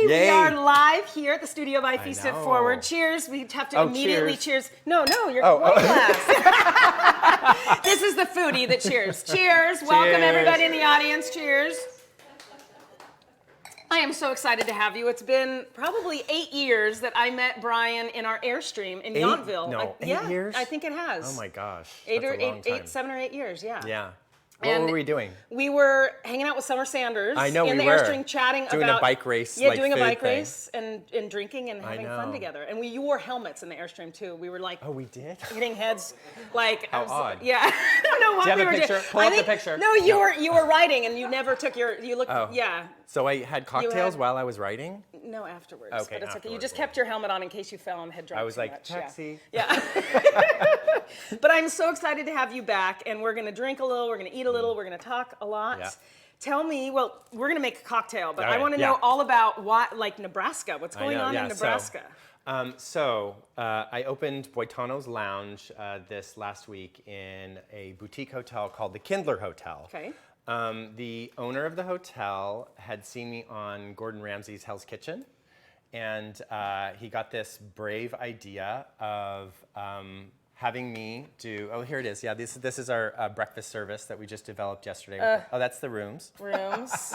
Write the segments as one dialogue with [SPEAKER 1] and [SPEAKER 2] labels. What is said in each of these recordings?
[SPEAKER 1] Yay.
[SPEAKER 2] We are live here at the studio by Feast It Forward. Cheers. We have to immediately cheers. No, your wine glass. This is the foodie that cheers. Cheers. Welcome everybody in the audience. Cheers. I am so excited to have you. It's been probably 8 years that I met Brian in our Airstream in Yountville.
[SPEAKER 1] No, 8 years?
[SPEAKER 2] I think it has.
[SPEAKER 1] Oh my gosh.
[SPEAKER 2] Eight, 7 or 8 years, yeah.
[SPEAKER 1] Yeah. What were we doing?
[SPEAKER 2] We were hanging out with Summer Sanders.
[SPEAKER 1] I know
[SPEAKER 2] in the Airstream, chatting
[SPEAKER 1] doing
[SPEAKER 2] about
[SPEAKER 1] a bike race.
[SPEAKER 2] Yeah,
[SPEAKER 1] like
[SPEAKER 2] doing a bike
[SPEAKER 1] thing.
[SPEAKER 2] race and drinking and having fun together. And you wore helmets in the Airstream too. We were like,
[SPEAKER 1] oh, we did.
[SPEAKER 2] Hitting heads, like
[SPEAKER 1] how odd.
[SPEAKER 2] Yeah, I don't know what
[SPEAKER 1] Do you have
[SPEAKER 2] we
[SPEAKER 1] a
[SPEAKER 2] were
[SPEAKER 1] picture?
[SPEAKER 2] doing.
[SPEAKER 1] Pull up the picture.
[SPEAKER 2] No, you were writing and you never took your. You looked.
[SPEAKER 1] Oh.
[SPEAKER 2] Yeah.
[SPEAKER 1] So I had cocktails while I was writing.
[SPEAKER 2] No, afterwards.
[SPEAKER 1] Okay,
[SPEAKER 2] but it's okay. You
[SPEAKER 1] afterwards,
[SPEAKER 2] just kept your helmet on in case you fell and had drunk.
[SPEAKER 1] I was
[SPEAKER 2] too
[SPEAKER 1] like,
[SPEAKER 2] much.
[SPEAKER 1] taxi.
[SPEAKER 2] Yeah. But I'm so excited to have you back, and we're gonna drink a little, we're gonna eat a little, we're gonna talk a lot.
[SPEAKER 1] Yeah.
[SPEAKER 2] Tell me, well, we're gonna make a cocktail, but
[SPEAKER 1] All
[SPEAKER 2] I
[SPEAKER 1] right,
[SPEAKER 2] want to know all about like Nebraska. What's going on in Nebraska?
[SPEAKER 1] I opened Boitano's Lounge this last week in a boutique hotel called the Kindler Hotel.
[SPEAKER 2] Okay.
[SPEAKER 1] The owner of the hotel had seen me on Gordon Ramsay's Hell's Kitchen, and he got this brave idea of having me do, here it is. Yeah, this is our breakfast service that we just developed yesterday. That's the rooms.
[SPEAKER 2] Rooms.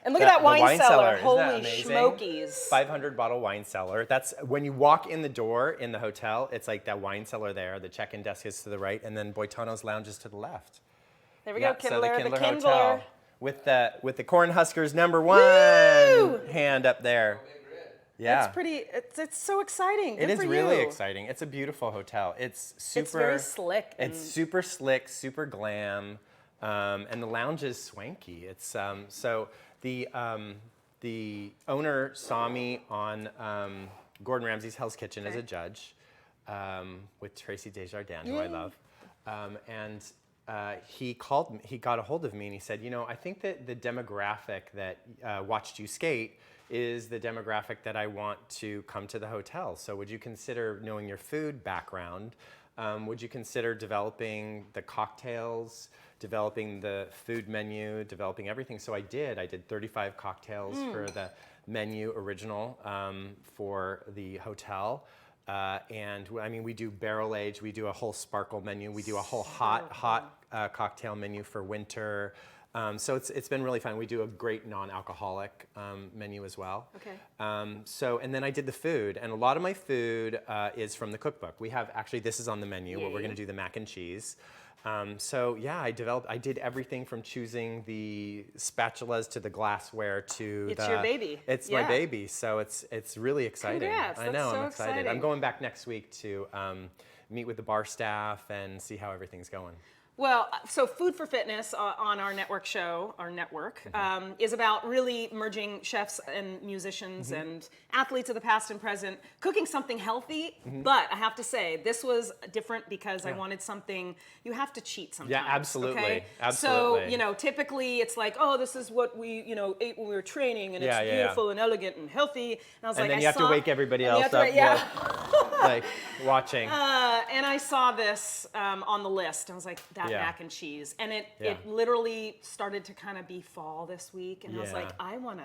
[SPEAKER 2] And look at that wine cellar. Holy smokies.
[SPEAKER 1] 500 bottle wine cellar. That's when you walk in the door in the hotel, it's like that wine cellar there. The check-in desk is to the right, and then Boitano's Lounge is to the left.
[SPEAKER 2] There we go, Kindler,
[SPEAKER 1] so the Kindler
[SPEAKER 2] Kindler.
[SPEAKER 1] Hotel with the Cornhuskers #1
[SPEAKER 2] Woo!
[SPEAKER 1] hand up there. Yeah.
[SPEAKER 2] It's pretty, it's so exciting. Good
[SPEAKER 1] It is
[SPEAKER 2] for
[SPEAKER 1] really
[SPEAKER 2] you.
[SPEAKER 1] exciting. It's a beautiful hotel. It's super.
[SPEAKER 2] It's very slick.
[SPEAKER 1] It's super slick, super glam, and the lounge is swanky. It's so the owner saw me on Gordon Ramsay's Hell's Kitchen as a judge with Tracy Desjardins, who I love, and. He called me, he got a hold of me and he said, I think that the demographic that watched you skate is the demographic that I want to come to the hotel. So would you consider knowing your food background? Would you consider developing the cocktails, developing the food menu, developing everything? So I did 35 cocktails for the menu original for the hotel. And I mean, we do barrel age, we do a whole sparkle menu, we do a whole hot cocktail menu for winter. So it's been really fun. We do a great non-alcoholic menu as well. Okay. And then I did the food, and a lot of my food is from the cookbook. We have, actually, this is on the menu, where we're gonna do the mac and cheese. I did everything from choosing the spatulas to the glassware to
[SPEAKER 2] It's your baby.
[SPEAKER 1] It's my baby, so it's really exciting.
[SPEAKER 2] Congrats,
[SPEAKER 1] I know,
[SPEAKER 2] so
[SPEAKER 1] I'm excited.
[SPEAKER 2] exciting.
[SPEAKER 1] I'm going back next week to meet with the bar staff and see how everything's going.
[SPEAKER 2] Well, so Food for Fitness on our network show, is about really merging chefs and musicians and athletes of the past and present, cooking something healthy. But I have to say, this was different because I wanted something, you have to cheat sometimes.
[SPEAKER 1] Yeah, absolutely.
[SPEAKER 2] Okay?
[SPEAKER 1] Absolutely.
[SPEAKER 2] So, typically it's like, oh, this is what we, ate when we were training and it's beautiful and elegant and healthy. And I was like,
[SPEAKER 1] then you have to wake everybody else up. Like watching.
[SPEAKER 2] And I saw this on the list. I was like, that mac and cheese. And it literally started to kind of be fall this week. And I was like, I want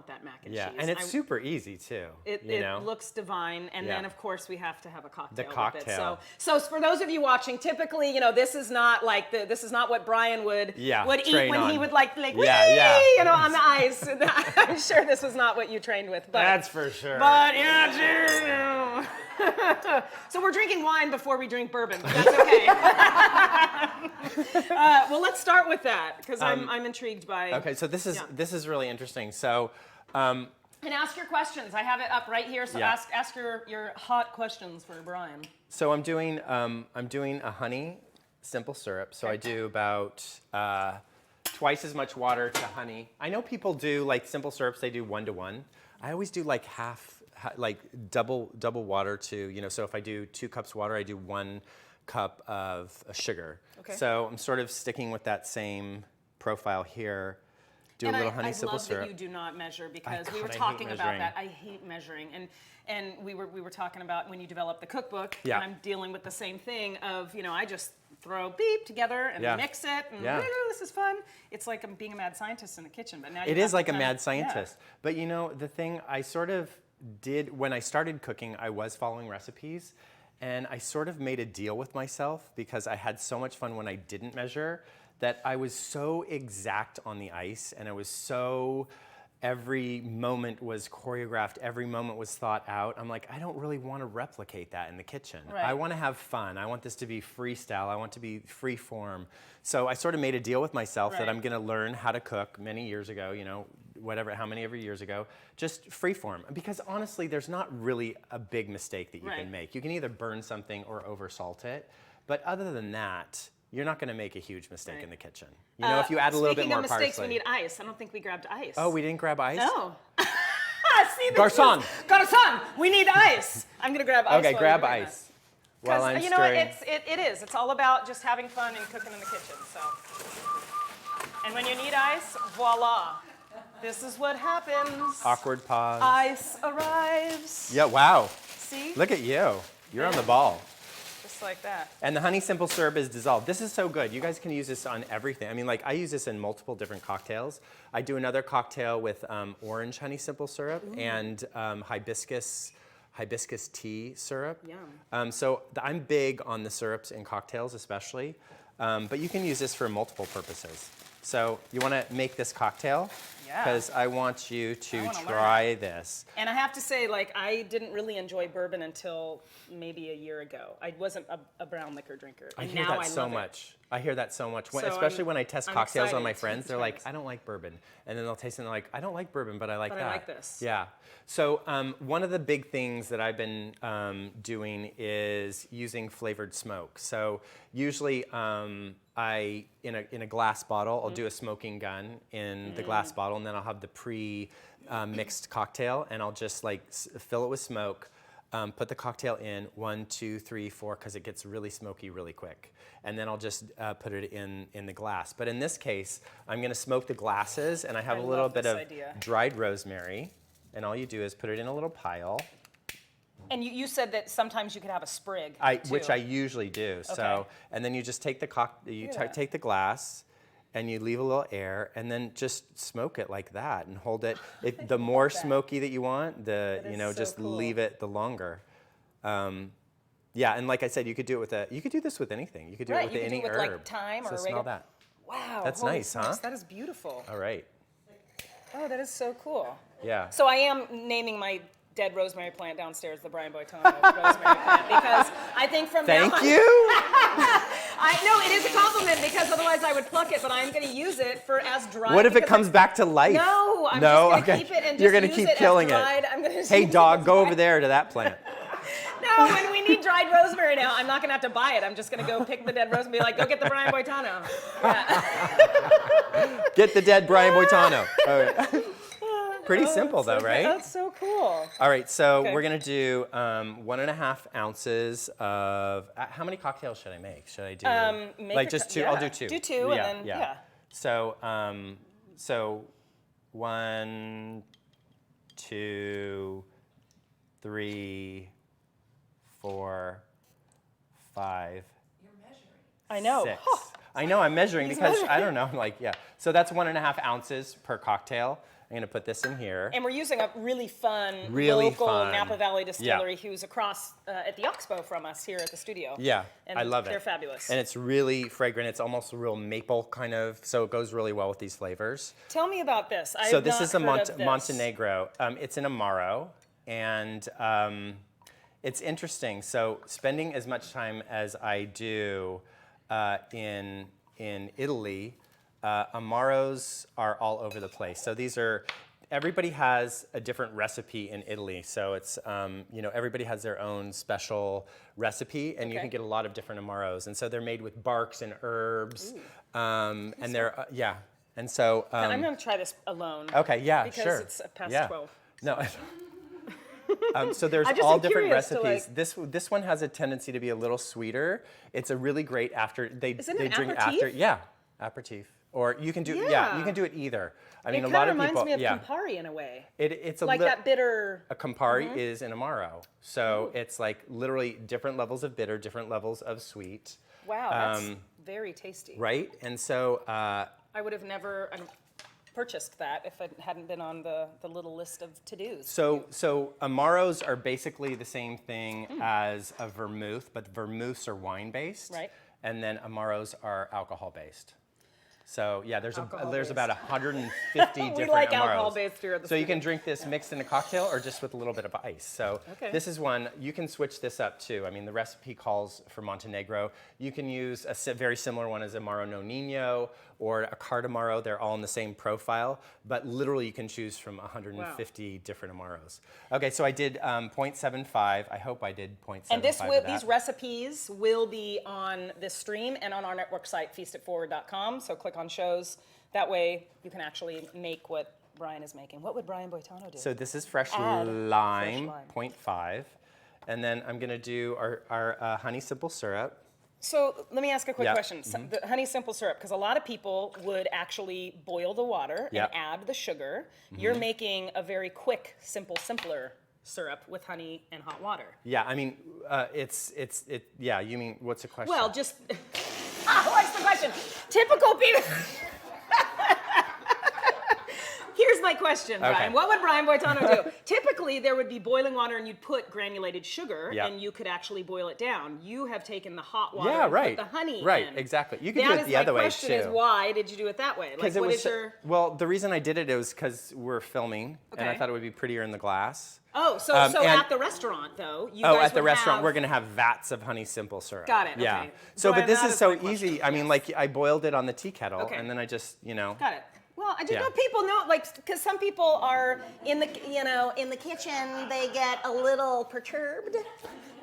[SPEAKER 2] that mac and cheese.
[SPEAKER 1] And it's super easy too.
[SPEAKER 2] It looks divine. And then of course we have to have a cocktail.
[SPEAKER 1] The cocktail.
[SPEAKER 2] With it. So for those of you watching, typically, this is not like this is not what Brian would eat when he would like on the ice. I'm sure this was not what you trained with. But
[SPEAKER 1] that's for sure.
[SPEAKER 2] But so we're drinking wine before we drink bourbon, but that's okay. Well, let's start with that because I'm intrigued by.
[SPEAKER 1] Okay, so this is really interesting. So.
[SPEAKER 2] And ask your questions. I have it up right here. So ask your hot questions for Brian.
[SPEAKER 1] So I'm doing a honey simple syrup. So I do about twice as much water to honey. I know people do like simple syrups. They do 1 to 1. I always do like like double water to, so if I do 2 cups water, I do 1 cup of sugar. Okay. So I'm sort of sticking with that same profile here. do a little honey simple syrup.
[SPEAKER 2] I love that you do not measure, because we were
[SPEAKER 1] I hate
[SPEAKER 2] talking about
[SPEAKER 1] measuring.
[SPEAKER 2] that. I hate measuring, and we were talking about when you develop the cookbook.
[SPEAKER 1] Yeah.
[SPEAKER 2] And I'm dealing with the same thing of, I just throw beep together and mix it, and this is fun. It's like I'm being a mad scientist in the kitchen, but now
[SPEAKER 1] it is like a mad scientist. But the thing I sort of did when I started cooking, I was following recipes, and I sort of made a deal with myself, because I had so much fun when I didn't measure, that I was so exact on the ice, and I was so, every moment was choreographed, every moment was thought out. I'm like, I don't really want to replicate that in the kitchen.
[SPEAKER 2] Right.
[SPEAKER 1] I want to have fun. I want this to be freestyle. I want to be free form. So I sort of made a deal with myself that I'm going to learn how to cook many years ago, how many ever years ago, just free form. Because honestly, there's not really a big mistake that you can make. You can either burn something or over salt it. But other than that, you're not going to make a huge mistake in the kitchen. If you add a little bit more parsley.
[SPEAKER 2] Speaking of mistakes, we need ice. I don't think we grabbed ice.
[SPEAKER 1] Oh, we didn't grab ice?
[SPEAKER 2] No. See,
[SPEAKER 1] Garçon.
[SPEAKER 2] Garçon, we need ice. I'm going to grab ice.
[SPEAKER 1] Okay, grab ice. While I'm stirring.
[SPEAKER 2] It is. It's all about just having fun and cooking in the kitchen. So, and when you need ice, voila. This is what happens.
[SPEAKER 1] Awkward pause.
[SPEAKER 2] Ice arrives.
[SPEAKER 1] Yeah, wow.
[SPEAKER 2] See?
[SPEAKER 1] Look at you. You're on the ball.
[SPEAKER 2] Just like that.
[SPEAKER 1] And the honey simple syrup is dissolved. This is so good. You guys can use this on everything. I mean, I use this in multiple different cocktails. I do another cocktail with orange honey simple syrup and hibiscus tea syrup.
[SPEAKER 2] Yum.
[SPEAKER 1] So I'm big on the syrups in cocktails especially, but you can use this for multiple purposes. So you want to make this cocktail? Because I want you to try this.
[SPEAKER 2] And I have to say, I didn't really enjoy bourbon until maybe a year ago. I wasn't a brown liquor drinker.
[SPEAKER 1] I hear that so much. I hear that so much, especially when I test cocktails on my friends. They're like, I don't like bourbon. And then they'll taste it and they're like, I don't like bourbon, but I like that.
[SPEAKER 2] I like this.
[SPEAKER 1] Yeah. So one of the big things that I've been doing is using flavored smoke. So usually in a glass bottle, I'll do a smoking gun in the glass bottle, and then I'll have the pre-mixed cocktail, and I'll just fill it with smoke, put the cocktail in 1, 2, 3, 4, because it gets really smoky really quick. And then I'll just put it in the glass. But in this case, I'm going to smoke the glasses, and I have a little bit of dried rosemary. And all you do is put it in a little pile.
[SPEAKER 2] And you said that sometimes you could have a sprig,
[SPEAKER 1] which I usually do. Okay. So, and then you just take take the glass, and you leave a little air, and then just smoke it like that, and hold it. The more smoky that you want, just leave it the longer. Yeah, and like I said, you could do it you could do this with anything. You could do it with any herb.
[SPEAKER 2] Like thyme or oregano.
[SPEAKER 1] Smell that.
[SPEAKER 2] Wow.
[SPEAKER 1] That's nice, huh?
[SPEAKER 2] That is beautiful.
[SPEAKER 1] All right.
[SPEAKER 2] Oh, that is so cool.
[SPEAKER 1] Yeah.
[SPEAKER 2] So I am naming my dead rosemary plant downstairs the Brian Boitano rosemary plant, because I think from now on...
[SPEAKER 1] Thank you!
[SPEAKER 2] No, it is a compliment, because otherwise I would pluck it, but I'm going to use it as dried.
[SPEAKER 1] What if it comes back to life?
[SPEAKER 2] No, I'm just going to keep it and
[SPEAKER 1] You're
[SPEAKER 2] just
[SPEAKER 1] gonna
[SPEAKER 2] use
[SPEAKER 1] keep
[SPEAKER 2] it
[SPEAKER 1] killing
[SPEAKER 2] as dried.
[SPEAKER 1] it. Hey, dog, go over there to that plant.
[SPEAKER 2] No, when we need dried rosemary now, I'm not going to have to buy it. I'm just going to go pick the dead rosemary and be like, go get the Brian Boitano. Yeah.
[SPEAKER 1] Get the dead Brian Boitano. All right. Pretty simple though, right?
[SPEAKER 2] That's so cool.
[SPEAKER 1] All right, so we're gonna do 1.5 ounces of. How many cocktails should I make? Should I do just two? I'll do two.
[SPEAKER 2] Do two, and then
[SPEAKER 1] So, 1, 2, 3, 4, 5.
[SPEAKER 2] You're measuring. I know.
[SPEAKER 1] 6. I know I'm measuring because I don't know. So that's 1.5 ounces per cocktail. I'm going to put this in here.
[SPEAKER 2] And we're using a really fun local Napa Valley distillery who's across at the Oxbow from us here at the studio.
[SPEAKER 1] Yeah,
[SPEAKER 2] and
[SPEAKER 1] I love it.
[SPEAKER 2] They're fabulous.
[SPEAKER 1] And it's really fragrant. It's almost a real maple kind of, so it goes really well with these flavors.
[SPEAKER 2] Tell me about this.
[SPEAKER 1] So this is a Montenegro. It's an Amaro, and it's interesting. So spending as much time as I do in Italy, Amaros are all over the place. So everybody has a different recipe in Italy. So it's, everybody has their own special recipe, and you can get a lot of different Amaros. And so they're made with barks and herbs. And they're, And so.
[SPEAKER 2] I'm going to try this alone.
[SPEAKER 1] Okay, yeah,
[SPEAKER 2] because
[SPEAKER 1] sure.
[SPEAKER 2] Because it's past 12.
[SPEAKER 1] No. So there's all different recipes. This one has a tendency to be a little sweeter. It's a really great they drink
[SPEAKER 2] aperitif?
[SPEAKER 1] after. Yeah, aperitif. Or you can do you can do it either. I mean,
[SPEAKER 2] It
[SPEAKER 1] a lot
[SPEAKER 2] kind
[SPEAKER 1] of
[SPEAKER 2] of
[SPEAKER 1] people
[SPEAKER 2] reminds me of Campari in a way.
[SPEAKER 1] It's a
[SPEAKER 2] Like that bitter.
[SPEAKER 1] A Campari is an Amaro. So it's like literally different levels of bitter, different levels of sweet.
[SPEAKER 2] Wow, that's very tasty.
[SPEAKER 1] Right? And so
[SPEAKER 2] I would have never purchased that if it hadn't been on the little list of to-dos.
[SPEAKER 1] So Amaros are basically the same thing as a vermouth, but vermouths are wine-based.
[SPEAKER 2] Right.
[SPEAKER 1] And then Amaros are alcohol-based. So yeah, there's
[SPEAKER 2] Alcohol-based.
[SPEAKER 1] about 150 different
[SPEAKER 2] We like
[SPEAKER 1] Amaros.
[SPEAKER 2] alcohol-based here at the
[SPEAKER 1] So you
[SPEAKER 2] Foodie.
[SPEAKER 1] can drink this mixed in a cocktail or just with a little bit of ice. So this is one, you can switch this up too. I mean, the recipe calls for Montenegro. You can use a very similar one as Amaro no Niño or a Cardamaro. They're all in the same profile, but literally you can choose from 150 different Amaros. Okay, so I did 0.75. I hope I did 0.75
[SPEAKER 2] And
[SPEAKER 1] of that.
[SPEAKER 2] these recipes will be on this stream and on our network site, feastitforward.com. So click on shows. That way you can actually make what Brian is making. What would Brian Boitano do?
[SPEAKER 1] So this is fresh
[SPEAKER 2] Add
[SPEAKER 1] lime,
[SPEAKER 2] fresh
[SPEAKER 1] 0.5. And then I'm gonna do our honey simple syrup.
[SPEAKER 2] So let me ask a quick
[SPEAKER 1] Yeah.
[SPEAKER 2] question. The honey simple syrup, because a lot of people would actually boil the water
[SPEAKER 1] Yeah.
[SPEAKER 2] and add the sugar. You're making a very quick, simpler syrup with honey and hot water.
[SPEAKER 1] Yeah, I mean, yeah, you mean, what's the question?
[SPEAKER 2] Well, just, what's the question? Typical people. Here's my question, Brian.
[SPEAKER 1] Okay.
[SPEAKER 2] What would Brian Boitano do? Typically, there would be boiling water and you'd put granulated sugar
[SPEAKER 1] Yeah.
[SPEAKER 2] and you could actually boil it down. You have taken the hot water
[SPEAKER 1] yeah,
[SPEAKER 2] and
[SPEAKER 1] right.
[SPEAKER 2] put the honey
[SPEAKER 1] Right,
[SPEAKER 2] in.
[SPEAKER 1] exactly. You could
[SPEAKER 2] That
[SPEAKER 1] do it
[SPEAKER 2] is
[SPEAKER 1] the
[SPEAKER 2] my
[SPEAKER 1] other way,
[SPEAKER 2] question
[SPEAKER 1] too.
[SPEAKER 2] is why did you do it that way? Like, what is your...
[SPEAKER 1] Well, the reason I did it was because we're filming, and I
[SPEAKER 2] Okay.
[SPEAKER 1] thought it would be prettier in the glass.
[SPEAKER 2] Oh, so
[SPEAKER 1] and-
[SPEAKER 2] at the restaurant, though, you guys
[SPEAKER 1] At the
[SPEAKER 2] would
[SPEAKER 1] restaurant,
[SPEAKER 2] have...
[SPEAKER 1] we're gonna have vats of honey simple syrup.
[SPEAKER 2] Got it,
[SPEAKER 1] Yeah.
[SPEAKER 2] okay.
[SPEAKER 1] So,
[SPEAKER 2] Brian,
[SPEAKER 1] but this
[SPEAKER 2] that
[SPEAKER 1] is
[SPEAKER 2] is
[SPEAKER 1] so
[SPEAKER 2] my question.
[SPEAKER 1] easy. I mean, like, I boiled it on the tea kettle,
[SPEAKER 2] Okay.
[SPEAKER 1] and then I just,
[SPEAKER 2] Got it. Well, I just
[SPEAKER 1] Yeah.
[SPEAKER 2] know people know, like, because some people are in the kitchen, they get a little perturbed,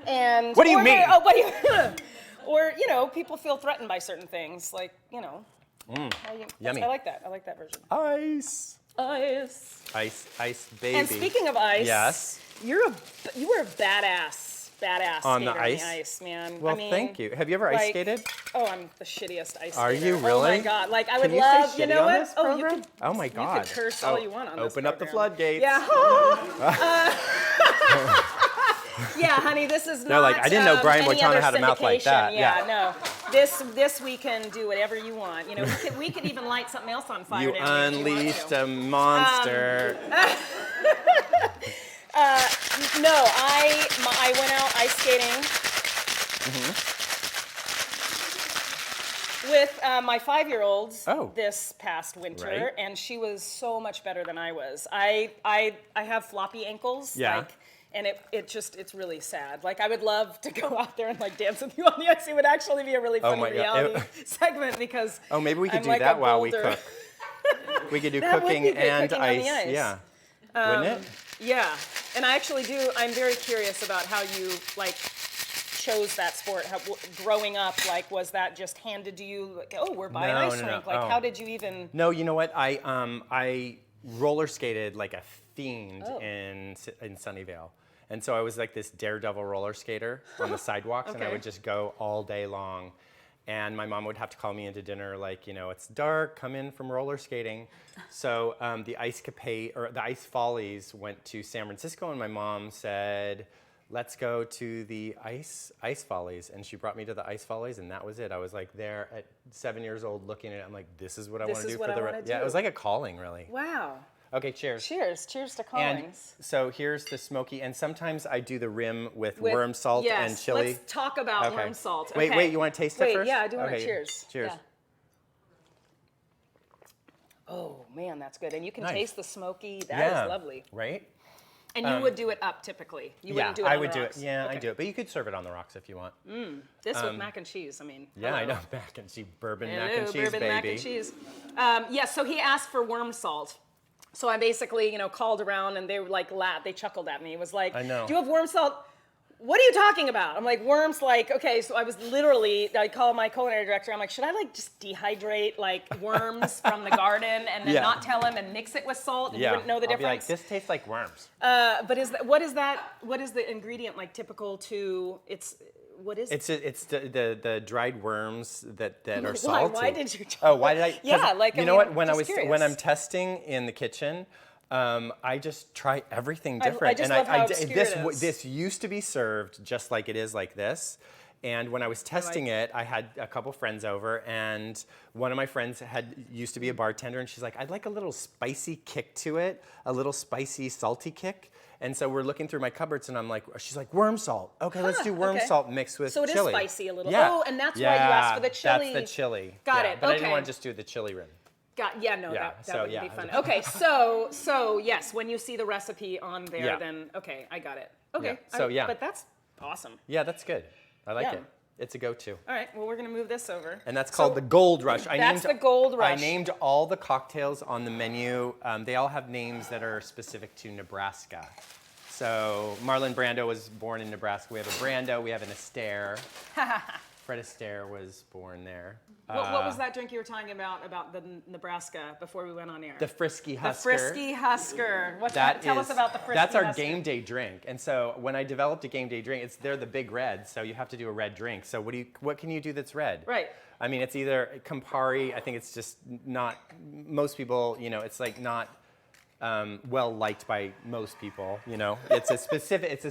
[SPEAKER 2] and
[SPEAKER 1] What do you mean?
[SPEAKER 2] What do you? Or people feel threatened by certain things, like
[SPEAKER 1] Yummy.
[SPEAKER 2] I like that. I like that version.
[SPEAKER 1] Ice. Ice, baby.
[SPEAKER 2] And speaking of ice,
[SPEAKER 1] Yes.
[SPEAKER 2] you were a badass
[SPEAKER 1] On
[SPEAKER 2] skater
[SPEAKER 1] the
[SPEAKER 2] on
[SPEAKER 1] ice?
[SPEAKER 2] the ice, man.
[SPEAKER 1] Well,
[SPEAKER 2] I mean,
[SPEAKER 1] thank you. Have you ever ice
[SPEAKER 2] like,
[SPEAKER 1] skated?
[SPEAKER 2] Oh, I'm the shittiest ice skater.
[SPEAKER 1] Are you
[SPEAKER 2] Oh
[SPEAKER 1] really?
[SPEAKER 2] my god! Like I
[SPEAKER 1] Can
[SPEAKER 2] would
[SPEAKER 1] you
[SPEAKER 2] love.
[SPEAKER 1] say
[SPEAKER 2] You
[SPEAKER 1] shitty
[SPEAKER 2] know
[SPEAKER 1] on
[SPEAKER 2] what?
[SPEAKER 1] this
[SPEAKER 2] Oh, you
[SPEAKER 1] program?
[SPEAKER 2] could.
[SPEAKER 1] Oh my God.
[SPEAKER 2] You could curse all you want on this
[SPEAKER 1] Open up the
[SPEAKER 2] program.
[SPEAKER 1] floodgates.
[SPEAKER 2] Yeah. Yeah, honey, this is not.
[SPEAKER 1] They're like, I didn't know Brian
[SPEAKER 2] any
[SPEAKER 1] Boitano
[SPEAKER 2] other
[SPEAKER 1] had a mouth like
[SPEAKER 2] syndication.
[SPEAKER 1] that.
[SPEAKER 2] Yeah,
[SPEAKER 1] Yeah.
[SPEAKER 2] no. This we can do whatever you want. We could even light something else on fire.
[SPEAKER 1] You
[SPEAKER 2] down here if you want
[SPEAKER 1] unleashed
[SPEAKER 2] to.
[SPEAKER 1] a monster.
[SPEAKER 2] No, I went out ice skating with my 5-year-old this past winter,
[SPEAKER 1] Right.
[SPEAKER 2] and she was so much better than I was. I have floppy ankles.
[SPEAKER 1] Yeah.
[SPEAKER 2] And it's really sad. Like, I would love to go out there and like dance with you on the ice. It would actually be a really funny
[SPEAKER 1] my God.
[SPEAKER 2] reality segment because
[SPEAKER 1] Oh, maybe we could
[SPEAKER 2] I'm
[SPEAKER 1] do
[SPEAKER 2] like
[SPEAKER 1] that
[SPEAKER 2] a
[SPEAKER 1] while we
[SPEAKER 2] boulder.
[SPEAKER 1] cook. We could do
[SPEAKER 2] That would
[SPEAKER 1] cooking
[SPEAKER 2] be good,
[SPEAKER 1] and
[SPEAKER 2] cooking on
[SPEAKER 1] ice.
[SPEAKER 2] the ice.
[SPEAKER 1] Yeah. Wouldn't it?
[SPEAKER 2] Yeah, and I actually do. I'm very curious about how you like chose that sport. Growing up, like, was that just handed to you? Like, oh, we're by an ice rink. Like, how did you even?
[SPEAKER 1] No, you know what? I roller skated like a fiend in Sunnyvale. And so I was like this daredevil roller skater on the sidewalks, and I
[SPEAKER 2] Okay.
[SPEAKER 1] would just go all day long. And my mom would have to call me into dinner, like, it's dark, come in from roller skating. So the Ice Follies went to San Francisco, and my mom said, let's go to the Ice Follies. And she brought me to the Ice Follies, and that was it. I was like there at 7 years old looking at it. I'm like, this is what I want to do for the rest. Yeah, it was like a calling, really.
[SPEAKER 2] Wow.
[SPEAKER 1] Okay, cheers.
[SPEAKER 2] Cheers to
[SPEAKER 1] And
[SPEAKER 2] callings.
[SPEAKER 1] so here's the smoky, and sometimes I do the rim with worm salt
[SPEAKER 2] yes,
[SPEAKER 1] and chili.
[SPEAKER 2] Let's talk about
[SPEAKER 1] Okay.
[SPEAKER 2] worm salt.
[SPEAKER 1] Wait,
[SPEAKER 2] Okay.
[SPEAKER 1] you want to taste it first?
[SPEAKER 2] Yeah, I do want to.
[SPEAKER 1] Okay,
[SPEAKER 2] Cheers.
[SPEAKER 1] Cheers.
[SPEAKER 2] Yeah. Oh man, that's good. And you can
[SPEAKER 1] Nice.
[SPEAKER 2] taste the smoky. That is lovely.
[SPEAKER 1] Right?
[SPEAKER 2] And you would do it up typically. You wouldn't do it
[SPEAKER 1] I
[SPEAKER 2] on
[SPEAKER 1] would
[SPEAKER 2] the
[SPEAKER 1] do it.
[SPEAKER 2] rocks.
[SPEAKER 1] Yeah, I
[SPEAKER 2] Okay.
[SPEAKER 1] do it. But you could serve it on the rocks if you want.
[SPEAKER 2] This with mac and cheese. I mean.
[SPEAKER 1] Yeah, I
[SPEAKER 2] hello.
[SPEAKER 1] know. Mac and cheese, bourbon
[SPEAKER 2] Hello,
[SPEAKER 1] mac and cheese,
[SPEAKER 2] bourbon
[SPEAKER 1] baby.
[SPEAKER 2] mac and cheese. So he asked for worm salt. So I basically, called around and they were like, they chuckled at me. It was like,
[SPEAKER 1] I know.
[SPEAKER 2] do you have worm salt? What are you talking about? I'm like, worms, like, okay, so I was literally, I called my culinary director. I'm like, should I like just dehydrate like worms from the garden and then
[SPEAKER 1] Yeah.
[SPEAKER 2] not tell him and mix it with salt? And
[SPEAKER 1] Yeah.
[SPEAKER 2] you wouldn't know the
[SPEAKER 1] I'll be like,
[SPEAKER 2] difference.
[SPEAKER 1] this tastes like worms.
[SPEAKER 2] But what is the ingredient like typical to what is
[SPEAKER 1] It's the dried worms that are
[SPEAKER 2] Why?
[SPEAKER 1] salty.
[SPEAKER 2] Why did you?
[SPEAKER 1] Oh, why did I? 'Cause
[SPEAKER 2] Yeah, like
[SPEAKER 1] you
[SPEAKER 2] I
[SPEAKER 1] know
[SPEAKER 2] mean,
[SPEAKER 1] what? When
[SPEAKER 2] just
[SPEAKER 1] I'm testing in the kitchen, I just try everything
[SPEAKER 2] I
[SPEAKER 1] different.
[SPEAKER 2] just
[SPEAKER 1] and
[SPEAKER 2] love how
[SPEAKER 1] d-
[SPEAKER 2] obscure
[SPEAKER 1] this
[SPEAKER 2] it is.
[SPEAKER 1] this used to be served just like it is like this. And when I was testing it, I had a couple friends over, and one of my friends used to be a bartender, and she's like, "I'd like a little spicy kick to it, a little spicy, salty kick." And so we're looking through my cupboards, and I'm like, she's like, worm salt. Okay, let's do worm
[SPEAKER 2] okay.
[SPEAKER 1] salt mixed with
[SPEAKER 2] So it is
[SPEAKER 1] chili.
[SPEAKER 2] spicy a little.
[SPEAKER 1] Yeah.
[SPEAKER 2] Oh, and that's why you asked for the chili.
[SPEAKER 1] That's the chili.
[SPEAKER 2] Got
[SPEAKER 1] Yeah,
[SPEAKER 2] it.
[SPEAKER 1] But I didn't
[SPEAKER 2] Okay.
[SPEAKER 1] want to just do the chili rim.
[SPEAKER 2] Yeah, no,
[SPEAKER 1] Yeah,
[SPEAKER 2] that
[SPEAKER 1] so,
[SPEAKER 2] would
[SPEAKER 1] yeah.
[SPEAKER 2] be fun. Okay, so yes, when you see the recipe on there,
[SPEAKER 1] Yeah.
[SPEAKER 2] then okay, I got it. Okay,
[SPEAKER 1] Yeah, so, yeah.
[SPEAKER 2] but that's awesome.
[SPEAKER 1] Yeah, that's good. I like
[SPEAKER 2] Yeah.
[SPEAKER 1] it. It's a go-to.
[SPEAKER 2] All right, well, we're gonna move this over.
[SPEAKER 1] And that's called the Gold Rush.
[SPEAKER 2] That's the Gold
[SPEAKER 1] I
[SPEAKER 2] Rush.
[SPEAKER 1] named all the cocktails on the menu. They all have names that are specific to Nebraska. So Marlon Brando was born in Nebraska. We have a Brando. We have an Astaire. Fred Astaire was born there.
[SPEAKER 2] What was that drink you were talking about the Nebraska before we went on air?
[SPEAKER 1] The Frisky
[SPEAKER 2] The
[SPEAKER 1] Husker.
[SPEAKER 2] Frisky Husker. What's that? Tell us about the Frisky
[SPEAKER 1] That's our
[SPEAKER 2] Husker.
[SPEAKER 1] game day drink. And so when I developed a game day drink, they're the big red, so you have to do a red drink. So what can you do that's red?
[SPEAKER 2] Right.
[SPEAKER 1] I mean, it's either Campari. I think it's just not, most people, it's like not well liked by most people, It's a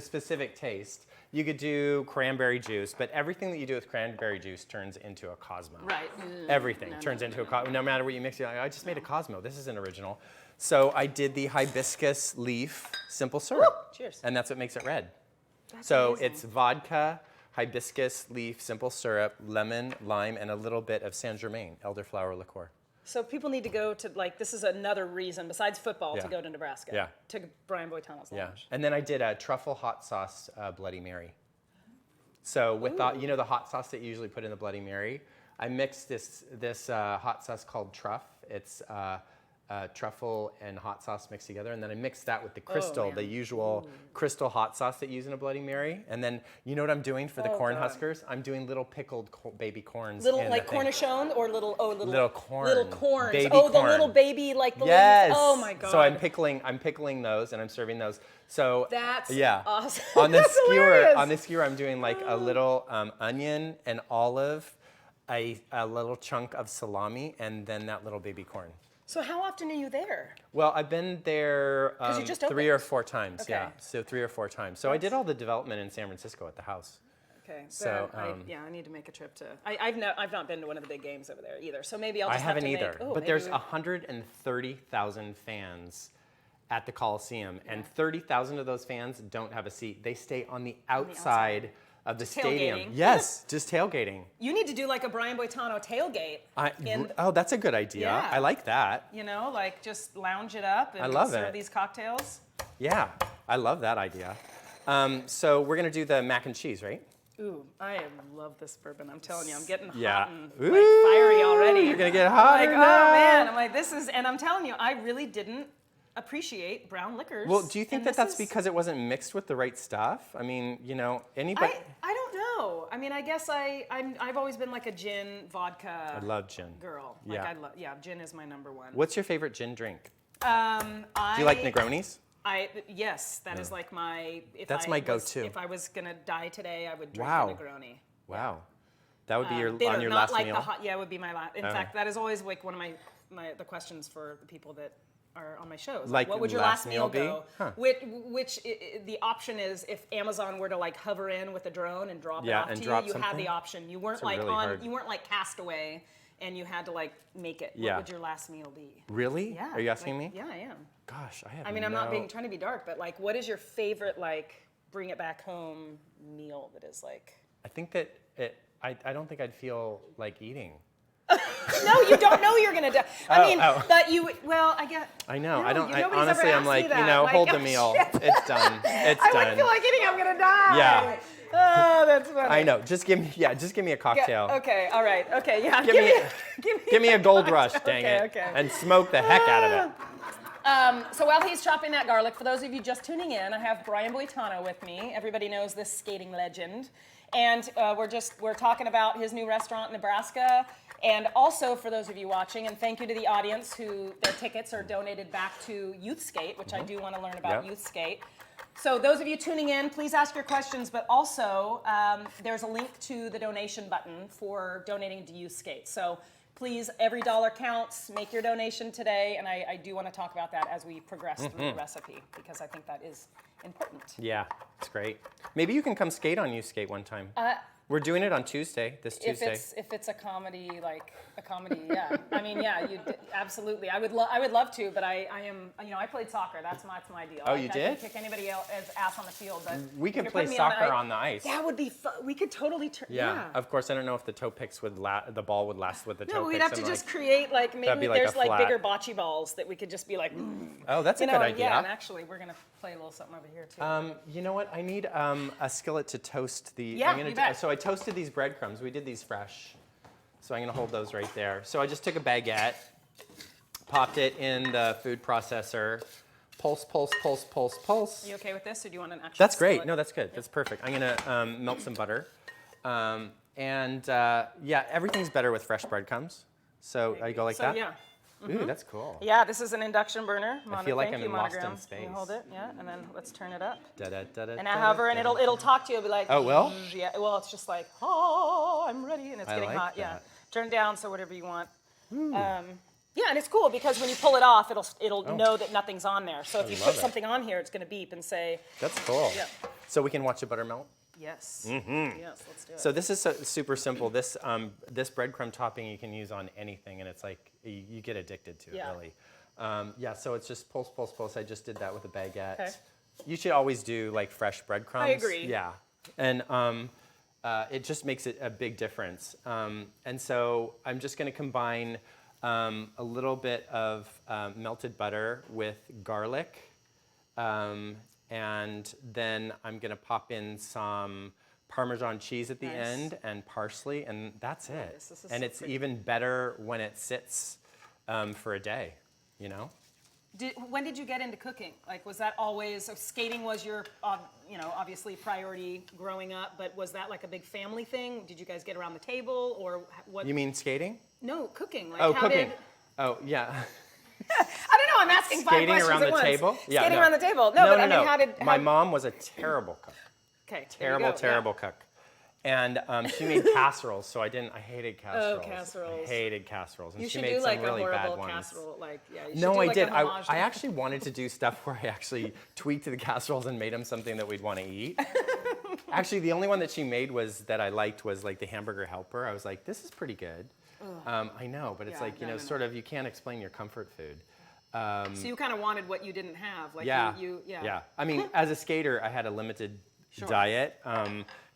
[SPEAKER 1] specific taste. You could do cranberry juice, but everything that you do with cranberry juice turns into a Cosmo.
[SPEAKER 2] Right.
[SPEAKER 1] Everything turns into a Cosmo. No matter what you mix, you're like, I just made a Cosmo. This isn't original. So I did the hibiscus leaf simple syrup.
[SPEAKER 2] Woo! Cheers.
[SPEAKER 1] And that's what makes it red.
[SPEAKER 2] That's
[SPEAKER 1] So
[SPEAKER 2] amazing.
[SPEAKER 1] it's vodka, hibiscus leaf simple syrup, lemon, lime, and a little bit of Saint Germain, elderflower liqueur.
[SPEAKER 2] So people need to go to, this is another reason, besides football,
[SPEAKER 1] Yeah.
[SPEAKER 2] to go to Nebraska.
[SPEAKER 1] Yeah.
[SPEAKER 2] To Brian Boitano's
[SPEAKER 1] Yeah.
[SPEAKER 2] Lounge.
[SPEAKER 1] And then I did a truffle hot sauce Bloody Mary. So with the hot sauce that you usually put in the Bloody Mary, I mixed this hot sauce called Truff. It's truffle and hot sauce mixed together, and then I mixed that with the Crystal,
[SPEAKER 2] man.
[SPEAKER 1] the usual Crystal hot sauce that you use in a Bloody Mary. And then you know what I'm doing for the corn
[SPEAKER 2] God.
[SPEAKER 1] huskers? I'm doing little pickled baby corns.
[SPEAKER 2] Little
[SPEAKER 1] in
[SPEAKER 2] like
[SPEAKER 1] the thing.
[SPEAKER 2] cornichon or little
[SPEAKER 1] Little corn.
[SPEAKER 2] Little corns.
[SPEAKER 1] Baby
[SPEAKER 2] the
[SPEAKER 1] corn.
[SPEAKER 2] little baby like the
[SPEAKER 1] Yes.
[SPEAKER 2] ladies. Oh my god.
[SPEAKER 1] So I'm pickling those, and I'm serving those. So
[SPEAKER 2] That's
[SPEAKER 1] yeah.
[SPEAKER 2] awesome.
[SPEAKER 1] On the
[SPEAKER 2] That's
[SPEAKER 1] skewer,
[SPEAKER 2] hilarious.
[SPEAKER 1] I'm doing like a little onion and olive, a little chunk of salami, and then that little baby corn.
[SPEAKER 2] So how often are you there?
[SPEAKER 1] Well, I've been there
[SPEAKER 2] you just
[SPEAKER 1] 3 or
[SPEAKER 2] opened.
[SPEAKER 1] 4 times.
[SPEAKER 2] Okay.
[SPEAKER 1] Yeah, so 3 or 4 times. So I did all the development in San Francisco at the house.
[SPEAKER 2] Okay.
[SPEAKER 1] So,
[SPEAKER 2] I need to make a trip to. I've not been to one of the big games over there either. So maybe I'll
[SPEAKER 1] I
[SPEAKER 2] just
[SPEAKER 1] haven't
[SPEAKER 2] have to
[SPEAKER 1] either.
[SPEAKER 2] Make,
[SPEAKER 1] but there's 130,000 fans at the Coliseum, and 30,000 of those fans don't have a seat. They stay on the outside of the stadium.
[SPEAKER 2] tailgating.
[SPEAKER 1] Yes, just tailgating.
[SPEAKER 2] You need to do like a Brian Boitano tailgate.
[SPEAKER 1] Oh, that's a good idea.
[SPEAKER 2] Yeah.
[SPEAKER 1] I like that.
[SPEAKER 2] Like just lounge it up and
[SPEAKER 1] I love
[SPEAKER 2] serve
[SPEAKER 1] it.
[SPEAKER 2] these cocktails.
[SPEAKER 1] Yeah, I love that idea. So we're gonna do the mac and cheese, right?
[SPEAKER 2] Ooh, I love this bourbon. I'm telling you, I'm getting
[SPEAKER 1] Yeah.
[SPEAKER 2] hot and like fiery already.
[SPEAKER 1] You're gonna get
[SPEAKER 2] I'm
[SPEAKER 1] hotter
[SPEAKER 2] like,
[SPEAKER 1] now.
[SPEAKER 2] oh man, I'm like, this is, and I'm telling you, I really didn't appreciate brown liquors.
[SPEAKER 1] Well, do you think
[SPEAKER 2] and
[SPEAKER 1] that
[SPEAKER 2] this
[SPEAKER 1] that's
[SPEAKER 2] is-
[SPEAKER 1] because it wasn't mixed with the right stuff? I mean, anybody.
[SPEAKER 2] I don't know. I mean, I guess I've always been like a gin vodka.
[SPEAKER 1] I love gin.
[SPEAKER 2] Girl.
[SPEAKER 1] Yeah.
[SPEAKER 2] Gin is my number one.
[SPEAKER 1] What's your favorite gin drink?
[SPEAKER 2] Do
[SPEAKER 1] Do you like Negronis?
[SPEAKER 2] Yes, that is like my.
[SPEAKER 1] That's my go-to.
[SPEAKER 2] If I was gonna die today, I would drink
[SPEAKER 1] Wow.
[SPEAKER 2] a Negroni.
[SPEAKER 1] Wow, that would be
[SPEAKER 2] Bitter,
[SPEAKER 1] on your
[SPEAKER 2] not
[SPEAKER 1] last
[SPEAKER 2] like
[SPEAKER 1] meal.
[SPEAKER 2] the hot. Yeah, it would be my last. In
[SPEAKER 1] Okay.
[SPEAKER 2] fact, that is always like one of the questions for the people that are on my shows.
[SPEAKER 1] Like
[SPEAKER 2] what would your
[SPEAKER 1] last
[SPEAKER 2] last
[SPEAKER 1] meal
[SPEAKER 2] meal
[SPEAKER 1] be?
[SPEAKER 2] go?
[SPEAKER 1] Huh.
[SPEAKER 2] Which the option is if Amazon were to like hover in with a drone and drop it
[SPEAKER 1] Yeah,
[SPEAKER 2] off
[SPEAKER 1] and
[SPEAKER 2] to
[SPEAKER 1] drop
[SPEAKER 2] you, you had
[SPEAKER 1] something?
[SPEAKER 2] the option. You weren't
[SPEAKER 1] It's
[SPEAKER 2] like
[SPEAKER 1] really hard.
[SPEAKER 2] you weren't like Castaway, and you had to like make it.
[SPEAKER 1] Yeah.
[SPEAKER 2] What would your last meal be?
[SPEAKER 1] Really?
[SPEAKER 2] Yeah.
[SPEAKER 1] Are you asking
[SPEAKER 2] like,
[SPEAKER 1] me?
[SPEAKER 2] Yeah, I am.
[SPEAKER 1] Gosh, I have.
[SPEAKER 2] I mean, I'm not trying to be dark, but like, what is your favorite like bring it back home meal that is like?
[SPEAKER 1] I think that I don't think I'd feel like eating.
[SPEAKER 2] No, you don't know you're gonna die.
[SPEAKER 1] Oh.
[SPEAKER 2] But you. Well, I get.
[SPEAKER 1] I know.
[SPEAKER 2] No,
[SPEAKER 1] I don't.
[SPEAKER 2] nobody's ever
[SPEAKER 1] Honestly, I'm
[SPEAKER 2] asked me
[SPEAKER 1] like,
[SPEAKER 2] that. Like,
[SPEAKER 1] hold the
[SPEAKER 2] oh,
[SPEAKER 1] meal.
[SPEAKER 2] shit.
[SPEAKER 1] It's done. It's
[SPEAKER 2] I
[SPEAKER 1] done.
[SPEAKER 2] wouldn't feel like eating. I'm gonna die.
[SPEAKER 1] Yeah.
[SPEAKER 2] Oh, that's funny.
[SPEAKER 1] I know. Just give me a cocktail.
[SPEAKER 2] Okay. All right. Okay. Yeah.
[SPEAKER 1] Give me a Gold Rush, dang it,
[SPEAKER 2] okay.
[SPEAKER 1] and smoke the heck out of it.
[SPEAKER 2] So while he's chopping that garlic, for those of you just tuning in, I have Brian Boitano with me. Everybody knows this skating legend. And we're talking about his new restaurant in Nebraska. And also for those of you watching, and thank you to the audience who their tickets are donated back to Youth Skate, which I do want to learn about
[SPEAKER 1] Yep.
[SPEAKER 2] Youth Skate. So those of you tuning in, please ask your questions, but also there's a link to the donation button for donating to Youth Skate. So please, every dollar counts. Make your donation today, and I do want to talk about that as we progress through the recipe, because I think that is important.
[SPEAKER 1] Yeah, it's great. Maybe you can come skate on Youth Skate one time. We're doing it on Tuesday, this Tuesday.
[SPEAKER 2] If it's a comedy, yeah. I mean, yeah, absolutely. I would love to, but I am, I played soccer. That's my deal.
[SPEAKER 1] Oh, you
[SPEAKER 2] I
[SPEAKER 1] did?
[SPEAKER 2] can kick anybody else's ass on the field, but
[SPEAKER 1] we could play soccer on the ice.
[SPEAKER 2] That would be fun. We could totally turn.
[SPEAKER 1] Yeah, of course. I don't know if the toe picks the ball would last with the toe picks.
[SPEAKER 2] No, we'd have to just create maybe there's bigger bocce balls that we could just be like.
[SPEAKER 1] Oh, that's a good idea.
[SPEAKER 2] Yeah, and actually, we're gonna play a little something over here too.
[SPEAKER 1] You know what? I need a skillet to toast the.
[SPEAKER 2] Yeah, you bet.
[SPEAKER 1] So I toasted these breadcrumbs. We did these fresh. So I'm gonna hold those right there. So I just took a baguette, popped it in the food processor, pulse.
[SPEAKER 2] You okay with this, or do you want an actual?
[SPEAKER 1] That's great.
[SPEAKER 2] skillet?
[SPEAKER 1] No, that's good. That's perfect. I'm gonna melt some butter, yeah, everything's better with fresh breadcrumbs. So I go like that.
[SPEAKER 2] Yeah.
[SPEAKER 1] Ooh, that's cool.
[SPEAKER 2] Yeah, this is an induction burner.
[SPEAKER 1] I feel like I'm
[SPEAKER 2] in
[SPEAKER 1] lost in space.
[SPEAKER 2] You hold it, yeah, and then let's turn it up.
[SPEAKER 1] Da-da-da-da-da-da.
[SPEAKER 2] And now hover, and it'll talk to you. It'll be like,
[SPEAKER 1] Oh, will?
[SPEAKER 2] Yeah, well, it's just like, oh, I'm ready, and it's
[SPEAKER 1] I
[SPEAKER 2] getting
[SPEAKER 1] like
[SPEAKER 2] hot. Yeah,
[SPEAKER 1] that.
[SPEAKER 2] turn down, so whatever you want. Yeah, and it's cool because when you pull it off, it'll know that nothing's on there. So if you put something on here, it's going to beep and say.
[SPEAKER 1] That's cool.
[SPEAKER 2] Yeah.
[SPEAKER 1] So we can watch the butter melt?
[SPEAKER 2] Yes. Yes, let's do it.
[SPEAKER 1] So this is super simple. This breadcrumb topping you can use on anything, and it's like you get addicted to it, really. Yeah, so it's just pulse. I just did that with a baguette.
[SPEAKER 2] Okay.
[SPEAKER 1] You should always do like fresh breadcrumbs.
[SPEAKER 2] I agree.
[SPEAKER 1] Yeah, and it just makes it a big difference. And so I'm just going to combine a little bit of melted butter with garlic. And then I'm gonna pop in some Parmesan cheese at the end and parsley, and that's it.
[SPEAKER 2] This is
[SPEAKER 1] and
[SPEAKER 2] so
[SPEAKER 1] it's
[SPEAKER 2] pretty.
[SPEAKER 1] even better when it sits for a day, you know?
[SPEAKER 2] When did you get into cooking? Like, was that always, so skating was your, obviously priority growing up, but was that like a big family thing? Did you guys get around the table, or what?
[SPEAKER 1] You mean skating?
[SPEAKER 2] No, cooking. Like,
[SPEAKER 1] Oh,
[SPEAKER 2] how
[SPEAKER 1] cooking.
[SPEAKER 2] Did,
[SPEAKER 1] Oh, yeah.
[SPEAKER 2] I don't know, I'm asking five
[SPEAKER 1] Skating
[SPEAKER 2] questions
[SPEAKER 1] around
[SPEAKER 2] at
[SPEAKER 1] the
[SPEAKER 2] once.
[SPEAKER 1] table? Yeah,
[SPEAKER 2] Skating
[SPEAKER 1] no.
[SPEAKER 2] around the table. No, but I mean, how did...
[SPEAKER 1] My mom was a terrible cook.
[SPEAKER 2] Okay, there you go.
[SPEAKER 1] Terrible cook. And she made casseroles, so I hated casseroles.
[SPEAKER 2] Oh, casseroles.
[SPEAKER 1] I hated casseroles. And
[SPEAKER 2] You
[SPEAKER 1] she
[SPEAKER 2] should
[SPEAKER 1] made
[SPEAKER 2] do
[SPEAKER 1] some
[SPEAKER 2] like
[SPEAKER 1] really
[SPEAKER 2] a
[SPEAKER 1] bad
[SPEAKER 2] horrible
[SPEAKER 1] ones.
[SPEAKER 2] casserole, like, yeah. You should
[SPEAKER 1] No,
[SPEAKER 2] do
[SPEAKER 1] I
[SPEAKER 2] like
[SPEAKER 1] did.
[SPEAKER 2] A homage to
[SPEAKER 1] I actually wanted to do stuff where I actually tweaked the casseroles and made them something that we'd want to eat. Actually, the only one that she made that I liked was like the hamburger helper. I was like, this is pretty good. I know, but it's like, sort of, you can't explain your comfort food.
[SPEAKER 2] So you kind of wanted what you didn't have. Like
[SPEAKER 1] Yeah.
[SPEAKER 2] Yeah.
[SPEAKER 1] I mean, as a skater, I had a limited diet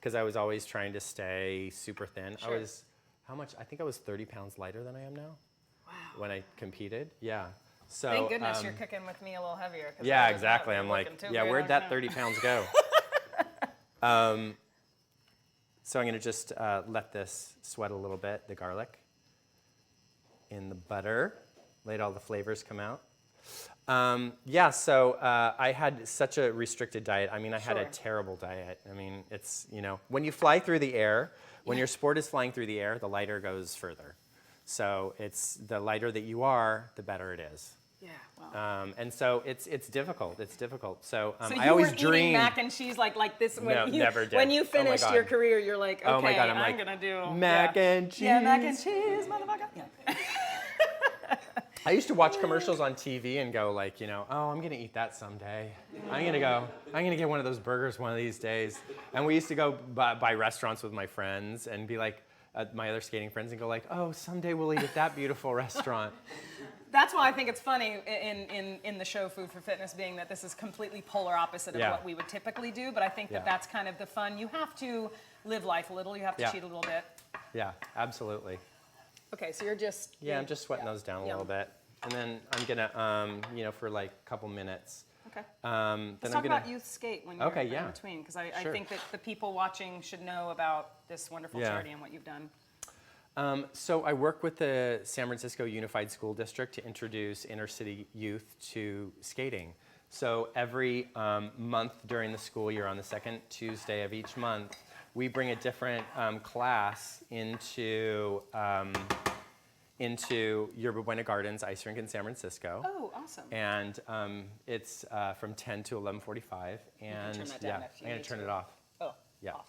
[SPEAKER 1] because I was always trying to stay super thin.
[SPEAKER 2] Sure.
[SPEAKER 1] How much? I think I was 30 pounds lighter than I am now.
[SPEAKER 2] Wow.
[SPEAKER 1] When I competed. Yeah. So,
[SPEAKER 2] Thank goodness you're cooking with me a little heavier.
[SPEAKER 1] Yeah, exactly. I'm like, where'd that 30 pounds go? So I'm going to just let this sweat a little bit, the garlic in the butter. Let all the flavors come out. So I had such a restricted diet. I mean, I had a terrible diet. I mean, it's, when you fly through the air, when your sport is flying through the air, the lighter goes further. So it's the lighter that you are, the better it is.
[SPEAKER 2] Yeah, wow.
[SPEAKER 1] And so it's difficult. It's difficult. So,
[SPEAKER 2] So
[SPEAKER 1] I always
[SPEAKER 2] weren't eating
[SPEAKER 1] dreamed.
[SPEAKER 2] mac and cheese like this when
[SPEAKER 1] No, never did.
[SPEAKER 2] When you
[SPEAKER 1] Oh my
[SPEAKER 2] finished
[SPEAKER 1] God.
[SPEAKER 2] your career, you're like, okay,
[SPEAKER 1] Oh my God, I'm
[SPEAKER 2] I'm
[SPEAKER 1] like,
[SPEAKER 2] gonna do
[SPEAKER 1] mac and cheese.
[SPEAKER 2] Yeah, mac and cheese, motherfucker. Yeah.
[SPEAKER 1] I used to watch commercials on TV and go like, oh, I'm gonna eat that someday. I'm gonna get one of those burgers one of these days. And we used to go by restaurants with my friends and be like, my other skating friends, and go like, oh, someday we'll eat at that beautiful restaurant.
[SPEAKER 2] That's why I think it's funny in the show Food for Fitness, being that this is completely polar opposite of what we would typically do. But I think that's kind of the fun. You have to live life a little. You have to cheat a little bit.
[SPEAKER 1] Yeah, absolutely.
[SPEAKER 2] Okay, so you're just...
[SPEAKER 1] Yeah, I'm just sweating those down a little bit. And then I'm gonna, for like a couple minutes.
[SPEAKER 2] Okay.
[SPEAKER 1] Then
[SPEAKER 2] Let's talk about Youth Skate when you're in between, because I think that the people watching should know about this wonderful charity and what you've done.
[SPEAKER 1] So I work with the San Francisco Unified School District to introduce inner city youth to skating. So every month during the school year, on the second Tuesday of each month, we bring a different class into into Yerba Buena Gardens ice rink in San Francisco.
[SPEAKER 2] Oh, awesome.
[SPEAKER 1] And it's from 10 to 11:45. And
[SPEAKER 2] turn that down if you
[SPEAKER 1] I'm gonna
[SPEAKER 2] need
[SPEAKER 1] turn
[SPEAKER 2] to.
[SPEAKER 1] it off.
[SPEAKER 2] Oh,
[SPEAKER 1] Yeah.
[SPEAKER 2] off.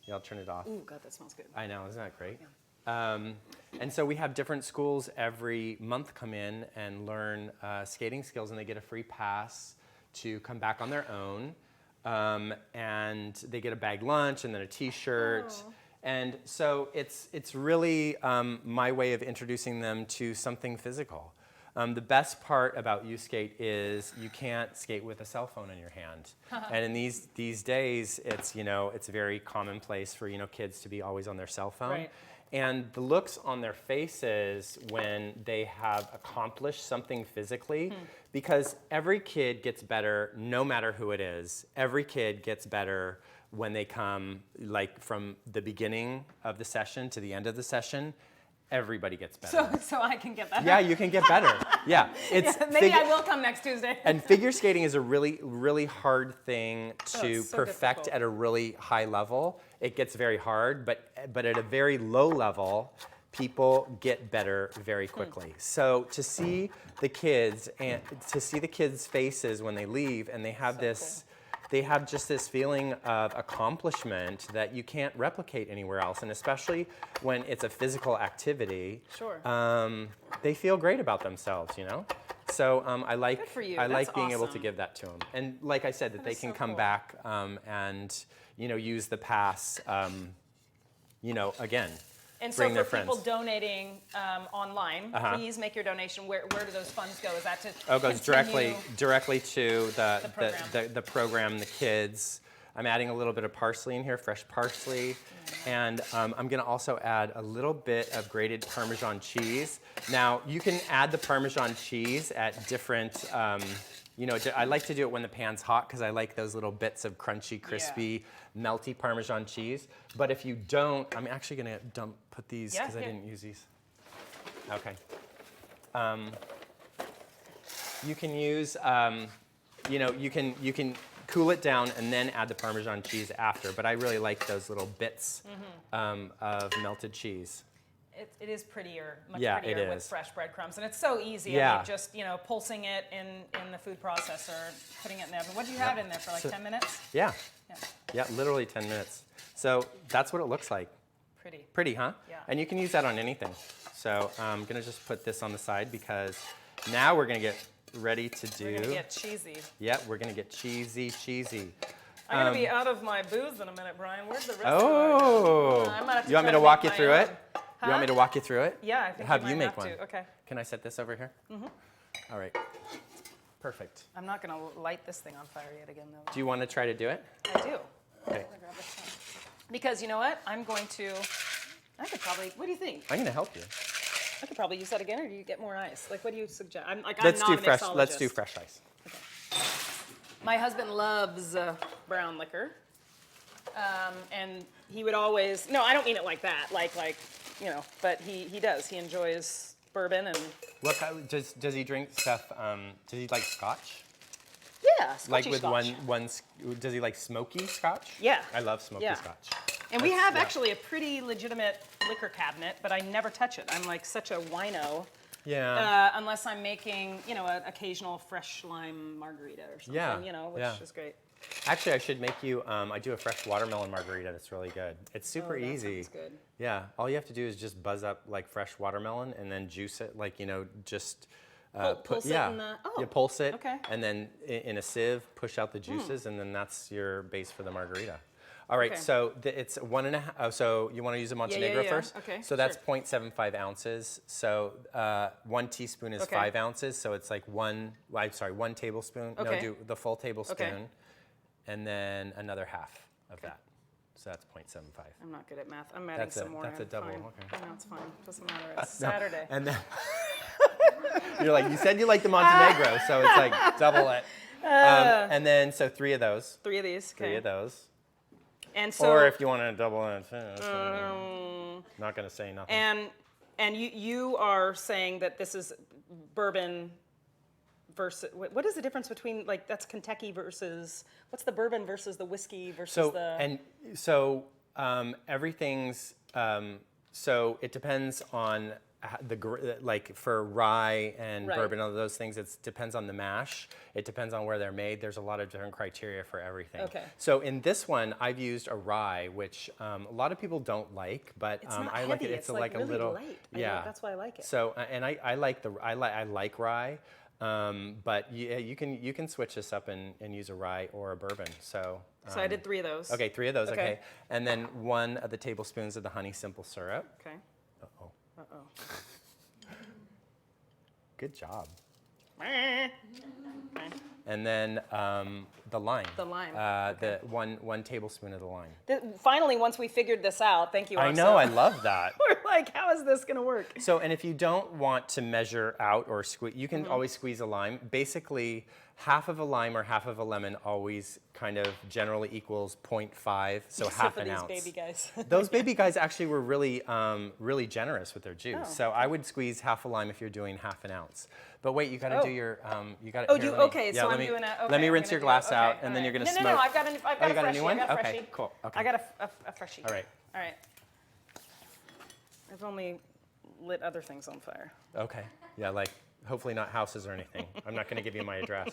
[SPEAKER 1] Yeah, I'll turn it off.
[SPEAKER 2] Ooh, God, that smells good.
[SPEAKER 1] I know, isn't that great? And so we have different schools every month come in and learn skating skills, and they get a free pass to come back on their own. And they get a bag lunch and then a T-shirt.
[SPEAKER 2] Oh.
[SPEAKER 1] And so it's really my way of introducing them to something physical. The best part about U-Skate is you can't skate with a cell phone in your hand. And in these days, it's very commonplace for kids to be always on their cell phone.
[SPEAKER 2] Right.
[SPEAKER 1] And the looks on their faces when they have accomplished something physically, because every kid gets better no matter who it is. Every kid gets better when they come, like from the beginning of the session to the end of the session. Everybody gets better.
[SPEAKER 2] So I can get better.
[SPEAKER 1] Yeah, you can get better. Yeah,
[SPEAKER 2] Maybe I will come next Tuesday.
[SPEAKER 1] And figure skating is a really, really hard thing to
[SPEAKER 2] it's so
[SPEAKER 1] perfect
[SPEAKER 2] difficult.
[SPEAKER 1] at a really high level. It gets very hard, but at a very low level, people get better very quickly. So to see the kids faces when they leave, and they have they have just this feeling of accomplishment that you can't replicate anywhere else, and especially when it's a physical activity.
[SPEAKER 2] Sure.
[SPEAKER 1] They feel great about themselves, So I like
[SPEAKER 2] Good for you.
[SPEAKER 1] I like
[SPEAKER 2] That's
[SPEAKER 1] being able to
[SPEAKER 2] awesome.
[SPEAKER 1] give that to them, and like I said, that they
[SPEAKER 2] is
[SPEAKER 1] can
[SPEAKER 2] so
[SPEAKER 1] come
[SPEAKER 2] cool.
[SPEAKER 1] back and use the pass, again.
[SPEAKER 2] And
[SPEAKER 1] Bring
[SPEAKER 2] so
[SPEAKER 1] their
[SPEAKER 2] for people
[SPEAKER 1] friends.
[SPEAKER 2] donating online, please make your donation. Where do those funds go? Is that to
[SPEAKER 1] It goes
[SPEAKER 2] continue-
[SPEAKER 1] directly to
[SPEAKER 2] program.
[SPEAKER 1] the program, the kids. I'm adding a little bit of parsley in here, fresh parsley. And I'm going to also add a little bit of grated Parmesan cheese. Now, you can add the Parmesan cheese at different, I like to do it when the pan's hot because I like those little bits of crunchy, crispy, melty Parmesan cheese. But if you don't, I'm actually going to put these because I didn't use these. Okay. You can use, you can cool it down and then add the Parmesan cheese after. But I really like those little bits of melted cheese.
[SPEAKER 2] It is prettier, much
[SPEAKER 1] Yeah,
[SPEAKER 2] prettier
[SPEAKER 1] it
[SPEAKER 2] with
[SPEAKER 1] is.
[SPEAKER 2] fresh breadcrumbs, and it's so easy.
[SPEAKER 1] Yeah.
[SPEAKER 2] I mean, just pulsing it in the food processor, putting it in the oven. What do you have in there for like 10 minutes?
[SPEAKER 1] Yeah.
[SPEAKER 2] Yeah,
[SPEAKER 1] Yeah, literally 10 minutes. So that's what it looks like.
[SPEAKER 2] pretty.
[SPEAKER 1] Pretty, huh?
[SPEAKER 2] Yeah.
[SPEAKER 1] And you can use that on anything. So I'm going to just put this on the side because now we're going to get ready to do.
[SPEAKER 2] We're gonna get cheesy.
[SPEAKER 1] Yep, we're going to get cheesy.
[SPEAKER 2] I'm gonna be out of my booze in a minute, Brian. Where's the rest
[SPEAKER 1] Oh.
[SPEAKER 2] of it? I might have to
[SPEAKER 1] You want me
[SPEAKER 2] try
[SPEAKER 1] to walk you
[SPEAKER 2] make
[SPEAKER 1] through
[SPEAKER 2] my
[SPEAKER 1] it?
[SPEAKER 2] own.
[SPEAKER 1] You want me to walk you through it?
[SPEAKER 2] Yeah, I think
[SPEAKER 1] Have
[SPEAKER 2] you
[SPEAKER 1] you
[SPEAKER 2] might
[SPEAKER 1] make
[SPEAKER 2] have
[SPEAKER 1] one.
[SPEAKER 2] to. Okay.
[SPEAKER 1] Can I set this over here? Mm-hmm. All right. Perfect.
[SPEAKER 2] I'm not gonna light this thing on fire yet again, though.
[SPEAKER 1] Do you want to try to do it?
[SPEAKER 2] I do.
[SPEAKER 1] Okay.
[SPEAKER 2] Because you know what? I could probably. What do you think?
[SPEAKER 1] I'm going to help you.
[SPEAKER 2] I could probably use that again, or do you get more ice? Like, what do you suggest? I'm
[SPEAKER 1] Let's
[SPEAKER 2] not
[SPEAKER 1] do
[SPEAKER 2] a
[SPEAKER 1] fresh.
[SPEAKER 2] mixologist.
[SPEAKER 1] Let's do fresh ice.
[SPEAKER 2] My husband loves brown liquor, and he would always. No, I don't mean it like that. Like But he does. He enjoys bourbon and.
[SPEAKER 1] What kind, does he drink stuff? Does he like Scotch?
[SPEAKER 2] Yeah,
[SPEAKER 1] Like
[SPEAKER 2] Scotchy
[SPEAKER 1] with
[SPEAKER 2] Scotch.
[SPEAKER 1] does he like smoky Scotch?
[SPEAKER 2] Yeah.
[SPEAKER 1] I love smoky
[SPEAKER 2] Yeah.
[SPEAKER 1] Scotch.
[SPEAKER 2] And we
[SPEAKER 1] That's-
[SPEAKER 2] have
[SPEAKER 1] yeah.
[SPEAKER 2] actually a pretty legitimate liquor cabinet, but I never touch it. I'm like such a wino.
[SPEAKER 1] Yeah.
[SPEAKER 2] Unless I'm making, an occasional fresh lime margarita or something,
[SPEAKER 1] Yeah,
[SPEAKER 2] which
[SPEAKER 1] yeah.
[SPEAKER 2] is great.
[SPEAKER 1] Actually, I should make you. I do a fresh watermelon margarita. That's really good. It's super
[SPEAKER 2] Oh, that
[SPEAKER 1] easy.
[SPEAKER 2] sounds good.
[SPEAKER 1] Yeah. All you have to do is just buzz up like fresh watermelon and then juice it. Like just.
[SPEAKER 2] Pulse it
[SPEAKER 1] yeah.
[SPEAKER 2] in the- oh,
[SPEAKER 1] You pulse it.
[SPEAKER 2] okay.
[SPEAKER 1] And then in a sieve, push out the juices, and then that's your base for the margarita. All right.
[SPEAKER 2] Okay.
[SPEAKER 1] So it's 1.5. Oh, so you want to use a Montenegro
[SPEAKER 2] yeah.
[SPEAKER 1] first?
[SPEAKER 2] Okay,
[SPEAKER 1] So that's
[SPEAKER 2] sure.
[SPEAKER 1] 0.75 ounces. So 1 teaspoon is
[SPEAKER 2] Okay.
[SPEAKER 1] 5 ounces. So it's like 1 tablespoon. No,
[SPEAKER 2] Okay.
[SPEAKER 1] do the full tablespoon. And then another half of that. So that's 0.75.
[SPEAKER 2] I'm not good at math. I'm adding
[SPEAKER 1] That's
[SPEAKER 2] some
[SPEAKER 1] a-
[SPEAKER 2] more.
[SPEAKER 1] that's a
[SPEAKER 2] in.
[SPEAKER 1] double,
[SPEAKER 2] Fine.
[SPEAKER 1] okay.
[SPEAKER 2] No, it's fine. Doesn't matter. It's Saturday.
[SPEAKER 1] And then you're like, you said you like the Montenegro, so it's like double it. And then, so 3 of those.
[SPEAKER 2] 3 of these. Okay.
[SPEAKER 1] 3 of those.
[SPEAKER 2] And so.
[SPEAKER 1] Or if you want to double it, not going to say nothing.
[SPEAKER 2] And you are saying that this is bourbon versus. What is the difference between that's Kentucky versus what's the bourbon versus the whiskey versus the.
[SPEAKER 1] Everything's. So it depends on like for rye and
[SPEAKER 2] Right.
[SPEAKER 1] bourbon, all those things, it depends on the mash. It depends on where they're made. There's a lot of different criteria for everything.
[SPEAKER 2] Okay.
[SPEAKER 1] So in this one, I've used a rye, which a lot of people don't like, but
[SPEAKER 2] It's not
[SPEAKER 1] I
[SPEAKER 2] heavy.
[SPEAKER 1] like it.
[SPEAKER 2] It's
[SPEAKER 1] like a
[SPEAKER 2] really
[SPEAKER 1] little,
[SPEAKER 2] light.
[SPEAKER 1] yeah.
[SPEAKER 2] That's why I like it.
[SPEAKER 1] So and I like rye, but you can switch this up and use a rye or a bourbon. So.
[SPEAKER 2] So I did 3 of those.
[SPEAKER 1] Okay, 3 of those.
[SPEAKER 2] Okay.
[SPEAKER 1] Okay, and then 1 of the tablespoons of the honey simple syrup.
[SPEAKER 2] Okay.
[SPEAKER 1] Uh-oh.
[SPEAKER 2] Uh-oh.
[SPEAKER 1] Good job.
[SPEAKER 2] Okay.
[SPEAKER 1] And then the lime.
[SPEAKER 2] The lime,
[SPEAKER 1] The one tablespoon of the lime.
[SPEAKER 2] Finally, once we figured this out, thank you,
[SPEAKER 1] I
[SPEAKER 2] Asa.
[SPEAKER 1] know, I love that.
[SPEAKER 2] We're like, how is this going to work?
[SPEAKER 1] So, and if you don't want to measure out or squeeze, you
[SPEAKER 2] Mm-hmm.
[SPEAKER 1] can always squeeze a lime. Basically, half of a lime or half of a lemon always kind of generally equals 0.5, so
[SPEAKER 2] Except
[SPEAKER 1] half
[SPEAKER 2] for
[SPEAKER 1] an
[SPEAKER 2] these
[SPEAKER 1] ounce.
[SPEAKER 2] baby guys.
[SPEAKER 1] Those baby guys actually were really, really generous with their juice.
[SPEAKER 2] Oh.
[SPEAKER 1] So I would squeeze half a lime if you're doing half an ounce. But wait, you got to
[SPEAKER 2] Oh.
[SPEAKER 1] do your, you got
[SPEAKER 2] Oh,
[SPEAKER 1] to.
[SPEAKER 2] okay, so I'm doing a. Okay,
[SPEAKER 1] let me
[SPEAKER 2] I'm
[SPEAKER 1] rinse
[SPEAKER 2] gonna
[SPEAKER 1] your
[SPEAKER 2] do
[SPEAKER 1] glass
[SPEAKER 2] it.
[SPEAKER 1] out,
[SPEAKER 2] Okay,
[SPEAKER 1] and then
[SPEAKER 2] all
[SPEAKER 1] you're
[SPEAKER 2] right.
[SPEAKER 1] gonna smoke.
[SPEAKER 2] No, I've got a
[SPEAKER 1] you
[SPEAKER 2] freshie.
[SPEAKER 1] got a new one?
[SPEAKER 2] I got a
[SPEAKER 1] Okay,
[SPEAKER 2] freshie.
[SPEAKER 1] cool. Okay.
[SPEAKER 2] I got a freshie.
[SPEAKER 1] All right.
[SPEAKER 2] All right. I've only lit other things on fire.
[SPEAKER 1] Okay. Yeah, like hopefully not houses or anything. I'm not going to give you my address.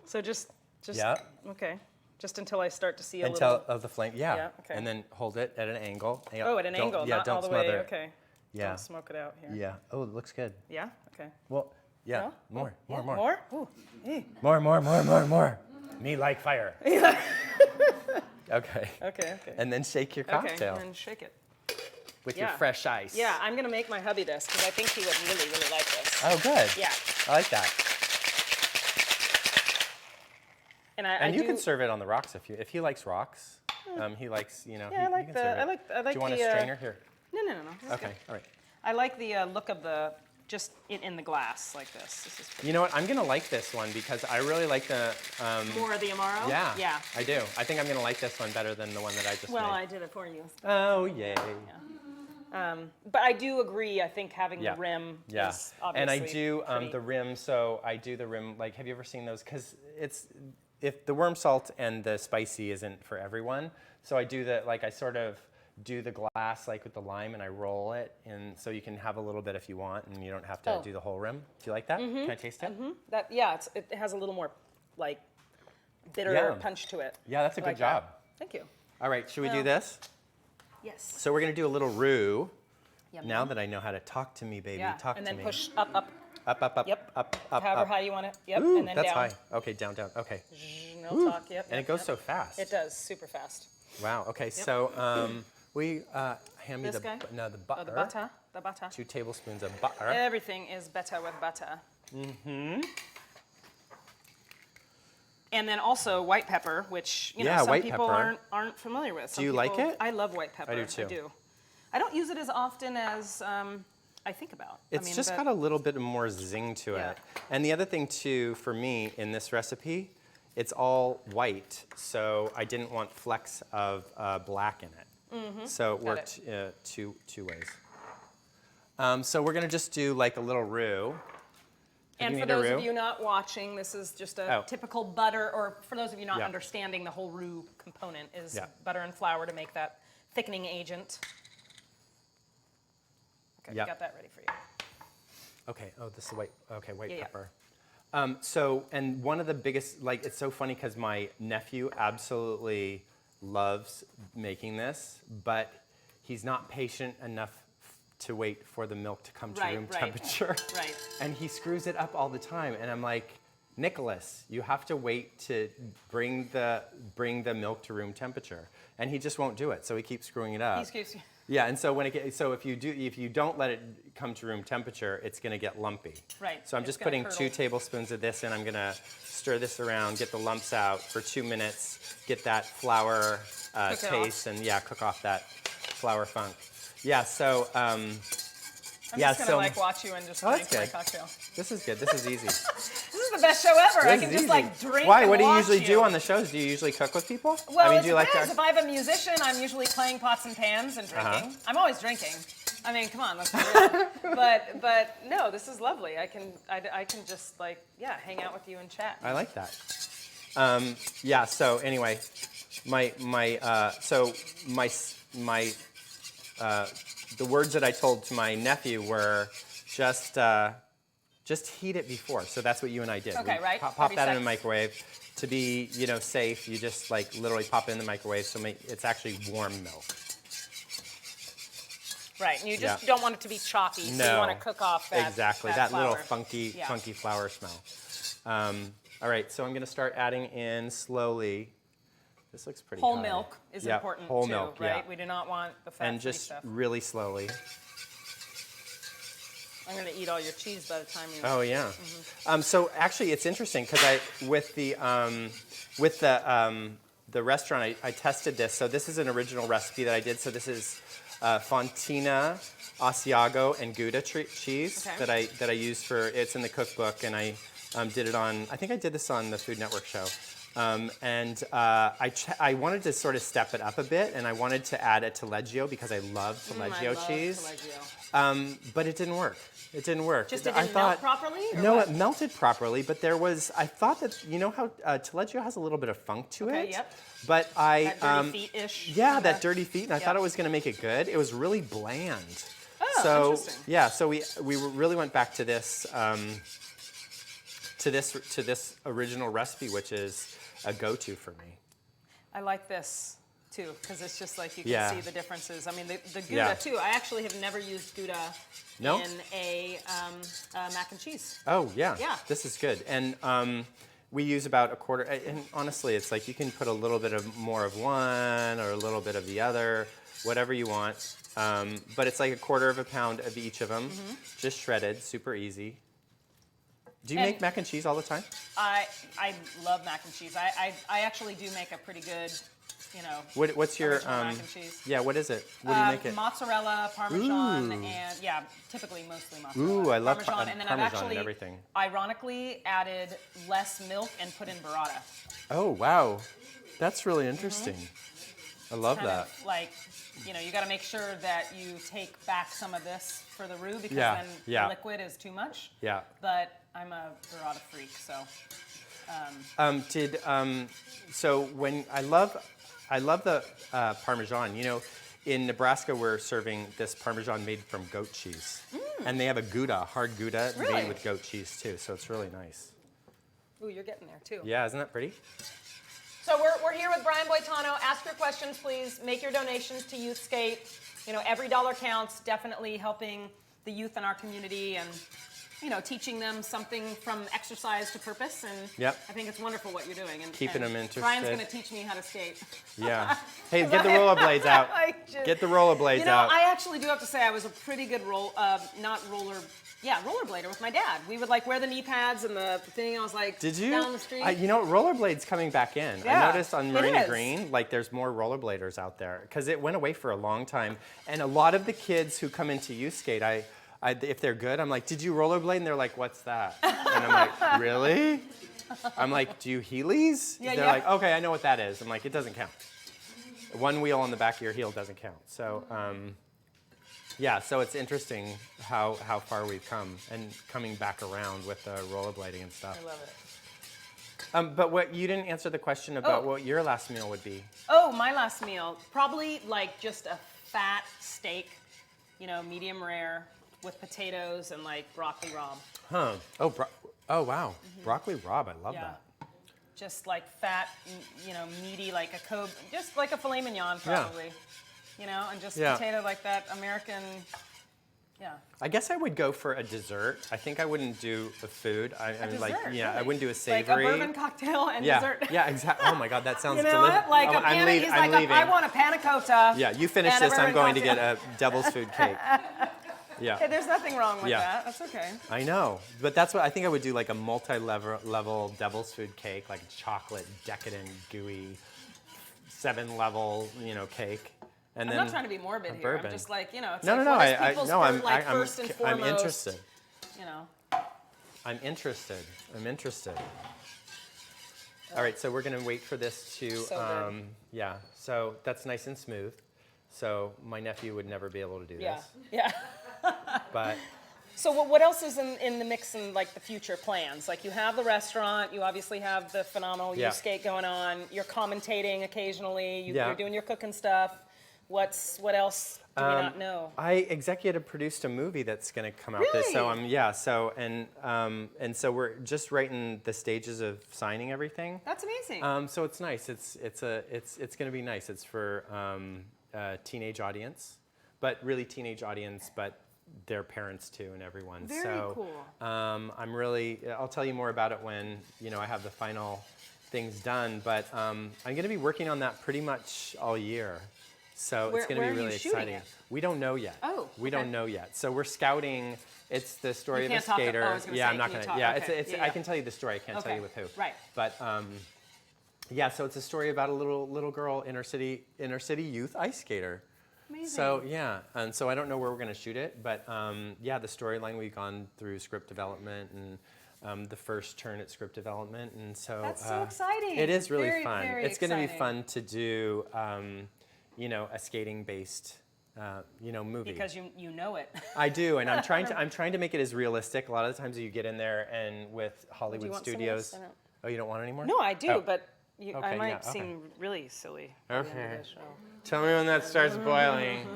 [SPEAKER 2] So just.
[SPEAKER 1] Yeah.
[SPEAKER 2] Okay. Just until I start to see a
[SPEAKER 1] Until
[SPEAKER 2] little.
[SPEAKER 1] of the flame. Yeah.
[SPEAKER 2] Yeah, okay.
[SPEAKER 1] And then hold it at an angle.
[SPEAKER 2] Oh, at an
[SPEAKER 1] Don't-
[SPEAKER 2] angle,
[SPEAKER 1] yeah,
[SPEAKER 2] not
[SPEAKER 1] don't
[SPEAKER 2] all the
[SPEAKER 1] smother
[SPEAKER 2] way.
[SPEAKER 1] it.
[SPEAKER 2] Okay.
[SPEAKER 1] Yeah.
[SPEAKER 2] Don't smoke it out here.
[SPEAKER 1] Yeah. Oh, it looks good.
[SPEAKER 2] Yeah. Okay.
[SPEAKER 1] Well, yeah.
[SPEAKER 2] No?
[SPEAKER 1] More.
[SPEAKER 2] Yeah,
[SPEAKER 1] More.
[SPEAKER 2] More? Ooh.
[SPEAKER 1] More. Me like fire. Okay.
[SPEAKER 2] Okay.
[SPEAKER 1] And then shake your
[SPEAKER 2] Okay.
[SPEAKER 1] cocktail
[SPEAKER 2] And then shake it.
[SPEAKER 1] with your
[SPEAKER 2] Yeah.
[SPEAKER 1] fresh ice.
[SPEAKER 2] Yeah, I'm gonna make my hubby this because I think he would really, really like this.
[SPEAKER 1] Oh, good.
[SPEAKER 2] Yeah.
[SPEAKER 1] I like that.
[SPEAKER 2] And
[SPEAKER 1] And
[SPEAKER 2] I
[SPEAKER 1] you
[SPEAKER 2] do,
[SPEAKER 1] can serve it on the rocks if he likes rocks. He likes,
[SPEAKER 2] Yeah,
[SPEAKER 1] he,
[SPEAKER 2] I like
[SPEAKER 1] you can
[SPEAKER 2] the-
[SPEAKER 1] serve it.
[SPEAKER 2] I like
[SPEAKER 1] Do you want
[SPEAKER 2] the,
[SPEAKER 1] a strainer here?
[SPEAKER 2] No. This is
[SPEAKER 1] Okay.
[SPEAKER 2] good.
[SPEAKER 1] All right.
[SPEAKER 2] I like the look of just it in the glass like this. This is pretty.
[SPEAKER 1] You know what? I'm gonna like this one because I really like the.
[SPEAKER 2] More of the Amaro?
[SPEAKER 1] Yeah.
[SPEAKER 2] Yeah.
[SPEAKER 1] I do. I think I'm gonna like this one better than the one that I just
[SPEAKER 2] Well, I
[SPEAKER 1] made.
[SPEAKER 2] did it for you.
[SPEAKER 1] Oh yay.
[SPEAKER 2] But I do agree. I think having
[SPEAKER 1] Yeah.
[SPEAKER 2] the rim
[SPEAKER 1] Yeah.
[SPEAKER 2] is obviously
[SPEAKER 1] And I do
[SPEAKER 2] pretty.
[SPEAKER 1] the rim. So I do the rim. Like, have you ever seen those? Because it's if the worm salt and the spicy isn't for everyone. So I do I sort of do the glass like with the lime and I roll it, and so you can have a little bit if you want, and you don't have to
[SPEAKER 2] Oh.
[SPEAKER 1] do the whole rim. Do you like that? Can I taste it?
[SPEAKER 2] It has a little more like bitter
[SPEAKER 1] Yeah.
[SPEAKER 2] punch to it.
[SPEAKER 1] Yeah, that's a
[SPEAKER 2] I
[SPEAKER 1] good
[SPEAKER 2] like that.
[SPEAKER 1] job.
[SPEAKER 2] Thank you.
[SPEAKER 1] All right, should we do
[SPEAKER 2] Well,
[SPEAKER 1] this?
[SPEAKER 2] Yes.
[SPEAKER 1] So we're gonna do a little roux.
[SPEAKER 2] Yum,
[SPEAKER 1] Now
[SPEAKER 2] yum.
[SPEAKER 1] that I know how to talk to me, baby,
[SPEAKER 2] Yeah.
[SPEAKER 1] talk
[SPEAKER 2] And
[SPEAKER 1] to
[SPEAKER 2] then
[SPEAKER 1] me.
[SPEAKER 2] push up, up.
[SPEAKER 1] Up,
[SPEAKER 2] Yep.
[SPEAKER 1] up.
[SPEAKER 2] However high you want it. Yep.
[SPEAKER 1] Ooh,
[SPEAKER 2] and then
[SPEAKER 1] that's
[SPEAKER 2] down.
[SPEAKER 1] high. Okay, down. Okay.
[SPEAKER 2] No talk. Yep.
[SPEAKER 1] And it goes so fast.
[SPEAKER 2] It does super fast.
[SPEAKER 1] Wow. Okay. So we hand me
[SPEAKER 2] This
[SPEAKER 1] the
[SPEAKER 2] guy?
[SPEAKER 1] no the butter.
[SPEAKER 2] Oh, the butter. The butter.
[SPEAKER 1] 2 tablespoons of butter.
[SPEAKER 2] Everything is better with butter. Mm-hmm. And then also white pepper, which
[SPEAKER 1] Yeah,
[SPEAKER 2] some
[SPEAKER 1] white
[SPEAKER 2] people
[SPEAKER 1] pepper.
[SPEAKER 2] aren't familiar with. Some
[SPEAKER 1] you like
[SPEAKER 2] people-
[SPEAKER 1] it?
[SPEAKER 2] I love white pepper.
[SPEAKER 1] I do too.
[SPEAKER 2] I do. I don't use it as often as I think about.
[SPEAKER 1] It's just got a little bit more zing to
[SPEAKER 2] Yeah.
[SPEAKER 1] it. And the other thing too, for me in this recipe, it's all white, so I didn't want flecks of black in it. So it
[SPEAKER 2] Got
[SPEAKER 1] worked two ways. So we're gonna just do like a little roux.
[SPEAKER 2] And
[SPEAKER 1] you
[SPEAKER 2] for
[SPEAKER 1] need a
[SPEAKER 2] those of
[SPEAKER 1] roux?
[SPEAKER 2] you not watching, this is just a
[SPEAKER 1] Oh.
[SPEAKER 2] typical butter, or for those of you not
[SPEAKER 1] Yeah.
[SPEAKER 2] understanding, the whole roux component is
[SPEAKER 1] Yeah.
[SPEAKER 2] butter and flour to make that thickening agent. Okay,
[SPEAKER 1] Yeah.
[SPEAKER 2] we got that ready for you.
[SPEAKER 1] Okay. Oh, this is white. Okay, white
[SPEAKER 2] Yeah, yeah.
[SPEAKER 1] pepper. And one of the biggest, it's so funny because my nephew absolutely loves making this, but he's not patient enough to wait for the milk to come to room temperature.
[SPEAKER 2] Right.
[SPEAKER 1] And he screws it up all the time. And I'm like, Nicholas, you have to wait to bring the milk to room temperature. And he just won't do it. So he keeps screwing it up.
[SPEAKER 2] Excuse me.
[SPEAKER 1] Yeah, and so if you don't let it come to room temperature, it's going to get lumpy.
[SPEAKER 2] Right,
[SPEAKER 1] So I'm
[SPEAKER 2] it's
[SPEAKER 1] just
[SPEAKER 2] gonna
[SPEAKER 1] putting
[SPEAKER 2] curdle.
[SPEAKER 1] 2 tablespoons of this in. I'm going to stir this around, get the lumps out for 2 minutes, get that flour
[SPEAKER 2] Cook it
[SPEAKER 1] taste, and cook off that flour funk. Yeah. So
[SPEAKER 2] I'm
[SPEAKER 1] yeah.
[SPEAKER 2] just gonna watch you and just
[SPEAKER 1] Oh,
[SPEAKER 2] drink
[SPEAKER 1] that's
[SPEAKER 2] my
[SPEAKER 1] good.
[SPEAKER 2] cocktail.
[SPEAKER 1] this is good. This is easy.
[SPEAKER 2] This is the best show ever. I
[SPEAKER 1] This
[SPEAKER 2] can
[SPEAKER 1] is
[SPEAKER 2] just
[SPEAKER 1] easy.
[SPEAKER 2] drink.
[SPEAKER 1] Why?
[SPEAKER 2] And
[SPEAKER 1] What do you
[SPEAKER 2] watch
[SPEAKER 1] usually do on the shows? Do you usually cook with people?
[SPEAKER 2] Well,
[SPEAKER 1] I mean,
[SPEAKER 2] it
[SPEAKER 1] do you
[SPEAKER 2] depends.
[SPEAKER 1] like
[SPEAKER 2] If I have a musician, I'm usually playing pots and pans and drinking. I'm always drinking. I mean, come on, let's be real. but no, this is lovely. I can just hang out with you and chat.
[SPEAKER 1] I like that. Yeah. So anyway, the words that I told to my nephew were just heat it before. So that's what you and I did.
[SPEAKER 2] Okay,
[SPEAKER 1] We
[SPEAKER 2] right.
[SPEAKER 1] Pop
[SPEAKER 2] 30
[SPEAKER 1] that in the
[SPEAKER 2] seconds.
[SPEAKER 1] microwave. To be, safe, you just like literally pop it in the microwave so it's actually warm milk.
[SPEAKER 2] Right, and you just
[SPEAKER 1] Yeah.
[SPEAKER 2] don't want it to be choppy, so you want to cook off that
[SPEAKER 1] Exactly,
[SPEAKER 2] that
[SPEAKER 1] little
[SPEAKER 2] flour.
[SPEAKER 1] funky
[SPEAKER 2] Yeah.
[SPEAKER 1] funky flour smell. All right, so I'm going to start adding in slowly. This looks pretty
[SPEAKER 2] Whole
[SPEAKER 1] high.
[SPEAKER 2] milk is
[SPEAKER 1] Yeah,
[SPEAKER 2] important
[SPEAKER 1] whole
[SPEAKER 2] too,
[SPEAKER 1] milk,
[SPEAKER 2] right?
[SPEAKER 1] yeah.
[SPEAKER 2] We do not want the fat-free
[SPEAKER 1] And just
[SPEAKER 2] stuff.
[SPEAKER 1] really slowly.
[SPEAKER 2] I'm going to eat all your cheese by the time you...
[SPEAKER 1] Oh yeah. So actually, it's interesting because with the restaurant, I tested this. So this is an original recipe that I did. So this is Fontina, Asiago, and Gouda cheese
[SPEAKER 2] Okay.
[SPEAKER 1] that I used for. It's in the cookbook, and I did it on. I think I did this on the Food Network show. I wanted to sort of step it up a bit, and I wanted to add a taleggio because I love taleggio
[SPEAKER 2] I love
[SPEAKER 1] cheese.
[SPEAKER 2] taleggio.
[SPEAKER 1] But it didn't work. It didn't work.
[SPEAKER 2] Just it didn't melt properly? Or
[SPEAKER 1] No,
[SPEAKER 2] what?
[SPEAKER 1] it melted properly, but I thought that, how taleggio has a little bit of funk to
[SPEAKER 2] Okay,
[SPEAKER 1] it?
[SPEAKER 2] yep.
[SPEAKER 1] But
[SPEAKER 2] That dirty feet-ish.
[SPEAKER 1] Yeah,
[SPEAKER 2] kinda.
[SPEAKER 1] that dirty feet, and I
[SPEAKER 2] Yep.
[SPEAKER 1] thought it was going to make it good. It was really bland.
[SPEAKER 2] Oh,
[SPEAKER 1] So,
[SPEAKER 2] interesting.
[SPEAKER 1] yeah, so we really went back to this, to this original recipe, which is a go-to for me.
[SPEAKER 2] I like this too, because it's just like you can
[SPEAKER 1] Yeah.
[SPEAKER 2] see the differences. I mean, the Gouda
[SPEAKER 1] Yeah.
[SPEAKER 2] too. I actually have never used Gouda
[SPEAKER 1] No?
[SPEAKER 2] in a mac and cheese.
[SPEAKER 1] Oh, yeah.
[SPEAKER 2] Yeah.
[SPEAKER 1] This is good. And we use about a quarter, and honestly, it's like you can put a little bit more of one or a little bit of the other, whatever you want. But it's like a quarter of a pound of each of them, just shredded, super easy. Do you
[SPEAKER 2] And-
[SPEAKER 1] make mac and cheese all the time?
[SPEAKER 2] I love mac and cheese. I actually do make a pretty good,
[SPEAKER 1] What's your,
[SPEAKER 2] original mac and cheese.
[SPEAKER 1] yeah, what is it? What do you make it?
[SPEAKER 2] Mozzarella, Parmesan,
[SPEAKER 1] Ooh.
[SPEAKER 2] and typically mostly mozzarella.
[SPEAKER 1] Ooh, I love
[SPEAKER 2] Parmesan, and then I've
[SPEAKER 1] Parmesan
[SPEAKER 2] actually,
[SPEAKER 1] and everything.
[SPEAKER 2] ironically, added less milk and put in burrata.
[SPEAKER 1] Oh, wow. That's really interesting. I love
[SPEAKER 2] Kind
[SPEAKER 1] that.
[SPEAKER 2] of like, you got to make sure that you take back some of this for the roux because
[SPEAKER 1] Yeah,
[SPEAKER 2] then
[SPEAKER 1] yeah.
[SPEAKER 2] the liquid is too much.
[SPEAKER 1] Yeah.
[SPEAKER 2] But I'm a burrata freak, so.
[SPEAKER 1] So when I love the Parmesan. In Nebraska, we're serving this Parmesan made from goat cheese, and they have a Gouda, hard Gouda
[SPEAKER 2] Really?
[SPEAKER 1] made with goat cheese too. So it's really nice.
[SPEAKER 2] Ooh, you're getting there too.
[SPEAKER 1] Yeah, isn't that pretty?
[SPEAKER 2] So we're here with Brian Boitano. Ask your questions, please. Make your donations to Youth Skate. Every dollar counts. Definitely helping the youth in our community and teaching them something from exercise to purpose. And
[SPEAKER 1] Yep.
[SPEAKER 2] I think it's wonderful what you're doing. And
[SPEAKER 1] Keeping them interested.
[SPEAKER 2] Brian's going to teach me how to skate.
[SPEAKER 1] Yeah. Hey, get the rollerblades out. Get the rollerblades out.
[SPEAKER 2] I actually do have to say I was a pretty good rollerblader with my dad. We would wear the knee pads and the thing. I was like,
[SPEAKER 1] Did you?
[SPEAKER 2] down the street.
[SPEAKER 1] Rollerblades coming back in.
[SPEAKER 2] Yeah,
[SPEAKER 1] I noticed on
[SPEAKER 2] it
[SPEAKER 1] Marina
[SPEAKER 2] is.
[SPEAKER 1] Green, there's more rollerbladers out there because it went away for a long time. And a lot of the kids who come into youth skate, if they're good, I'm like, did you rollerblade? And they're like, what's that? And I'm like, really? I'm like, do you Heelys?
[SPEAKER 2] Yeah,
[SPEAKER 1] They're
[SPEAKER 2] yeah.
[SPEAKER 1] like, okay, I know what that is. I'm like, it doesn't count. One wheel on the back of your heel doesn't count. So, so it's interesting how far we've come and coming back around with the rollerblading and stuff.
[SPEAKER 2] I love it.
[SPEAKER 1] But what you didn't answer the question about what your last meal would be.
[SPEAKER 2] Oh, my last meal. Probably just a fat steak, medium rare with potatoes and broccoli rabe.
[SPEAKER 1] Huh. Oh, wow. Broccoli rabe. I love that.
[SPEAKER 2] Just fat, meaty, like a Kobe, just like a filet mignon probably. And just potato like that American,
[SPEAKER 1] I guess I would go for a dessert. I think I wouldn't do a food. I
[SPEAKER 2] Dessert,
[SPEAKER 1] wouldn't do a
[SPEAKER 2] Like
[SPEAKER 1] savory.
[SPEAKER 2] a bourbon cocktail and
[SPEAKER 1] yeah.
[SPEAKER 2] dessert.
[SPEAKER 1] Yeah, exactly. Oh my God, that sounds
[SPEAKER 2] You know
[SPEAKER 1] delicious.
[SPEAKER 2] what?
[SPEAKER 1] I'm leaving.
[SPEAKER 2] I want a panna cotta.
[SPEAKER 1] Yeah, you finish
[SPEAKER 2] and a
[SPEAKER 1] this. I'm
[SPEAKER 2] bourbon
[SPEAKER 1] going to
[SPEAKER 2] cocktail.
[SPEAKER 1] get a devil's food cake. Yeah.
[SPEAKER 2] Hey, there's nothing wrong with
[SPEAKER 1] Yeah.
[SPEAKER 2] that. That's okay.
[SPEAKER 1] I know, but that's what I think I would do, a multi-level devil's food cake, like chocolate, decadent, gooey, 7-level, cake, and
[SPEAKER 2] I'm
[SPEAKER 1] then
[SPEAKER 2] not trying to be morbid here.
[SPEAKER 1] bourbon.
[SPEAKER 2] I'm just it's
[SPEAKER 1] No.
[SPEAKER 2] what is people's
[SPEAKER 1] I'm
[SPEAKER 2] first and foremost.
[SPEAKER 1] I'm interested.
[SPEAKER 2] I'm
[SPEAKER 1] interested. All right, so we're gonna wait for this to.
[SPEAKER 2] So good.
[SPEAKER 1] So that's nice and smooth. So my nephew would never be able to do
[SPEAKER 2] Yeah.
[SPEAKER 1] this.
[SPEAKER 2] Yeah.
[SPEAKER 1] But
[SPEAKER 2] So what else is in the mix in the future plans? You have the restaurant, you obviously have the phenomenal
[SPEAKER 1] Yeah.
[SPEAKER 2] Youth Skate going on. You're commentating occasionally.
[SPEAKER 1] Yeah.
[SPEAKER 2] You're doing your cooking stuff. What else do we not know?
[SPEAKER 1] I executive produced a movie that's going to come out this. So so we're just right in the stages of signing everything.
[SPEAKER 2] That's amazing.
[SPEAKER 1] So it's nice. It's going to be nice. It's for a teenage audience, but really teenage audience, but their parents too and everyone.
[SPEAKER 2] Very cool.
[SPEAKER 1] I'll tell you more about it when I have the final things done. But I'm going to be working on that pretty much all year. So it's going to be really exciting. We don't know yet.
[SPEAKER 2] Oh,
[SPEAKER 1] we don't know yet. So we're scouting. It's the story of a
[SPEAKER 2] talk
[SPEAKER 1] skater.
[SPEAKER 2] I was gonna say,
[SPEAKER 1] I'm not going to. Yeah,
[SPEAKER 2] okay.
[SPEAKER 1] I can tell you the story. I can't tell you with who.
[SPEAKER 2] Right.
[SPEAKER 1] But so it's a story about a little girl, inner city youth ice skater.
[SPEAKER 2] Amazing.
[SPEAKER 1] So and so I don't know where we're going to shoot it, but the storyline, we've gone through script development and the first turn at script development, and so
[SPEAKER 2] that's so exciting.
[SPEAKER 1] It is really
[SPEAKER 2] very,
[SPEAKER 1] fun.
[SPEAKER 2] very
[SPEAKER 1] It's going to be
[SPEAKER 2] exciting.
[SPEAKER 1] fun to do. A skating-based, movie.
[SPEAKER 2] Because you know it.
[SPEAKER 1] I do, and I'm trying to make it as realistic. A lot of the times you get in there, and with Hollywood
[SPEAKER 2] want some of
[SPEAKER 1] studios.
[SPEAKER 2] this? I don't-
[SPEAKER 1] Oh, you don't want any more?
[SPEAKER 2] No, I do,
[SPEAKER 1] Oh.
[SPEAKER 2] but I
[SPEAKER 1] Okay,
[SPEAKER 2] might
[SPEAKER 1] yeah, okay.
[SPEAKER 2] seem really silly. at the end of
[SPEAKER 1] Okay.
[SPEAKER 2] this show.
[SPEAKER 1] Tell me when that starts boiling.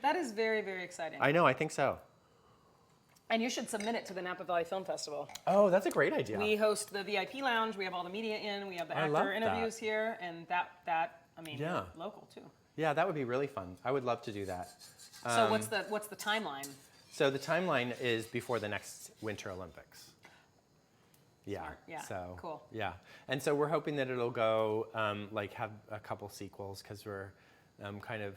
[SPEAKER 2] That is very, very exciting.
[SPEAKER 1] I know, I think so.
[SPEAKER 2] And you should submit it to the Napa Valley Film Festival.
[SPEAKER 1] Oh, that's a great idea.
[SPEAKER 2] We host the VIP lounge. We have all the media in. We have the
[SPEAKER 1] I love
[SPEAKER 2] actor interviews
[SPEAKER 1] that.
[SPEAKER 2] here, and that
[SPEAKER 1] Yeah.
[SPEAKER 2] local too.
[SPEAKER 1] Yeah, that would be really fun. I would love to do that.
[SPEAKER 2] So what's the timeline?
[SPEAKER 1] So the timeline is before the next Winter Olympics. Yeah.
[SPEAKER 2] Smart. Yeah.
[SPEAKER 1] So
[SPEAKER 2] Cool.
[SPEAKER 1] Yeah, and so we're hoping that it'll go have a couple sequels because we're kind of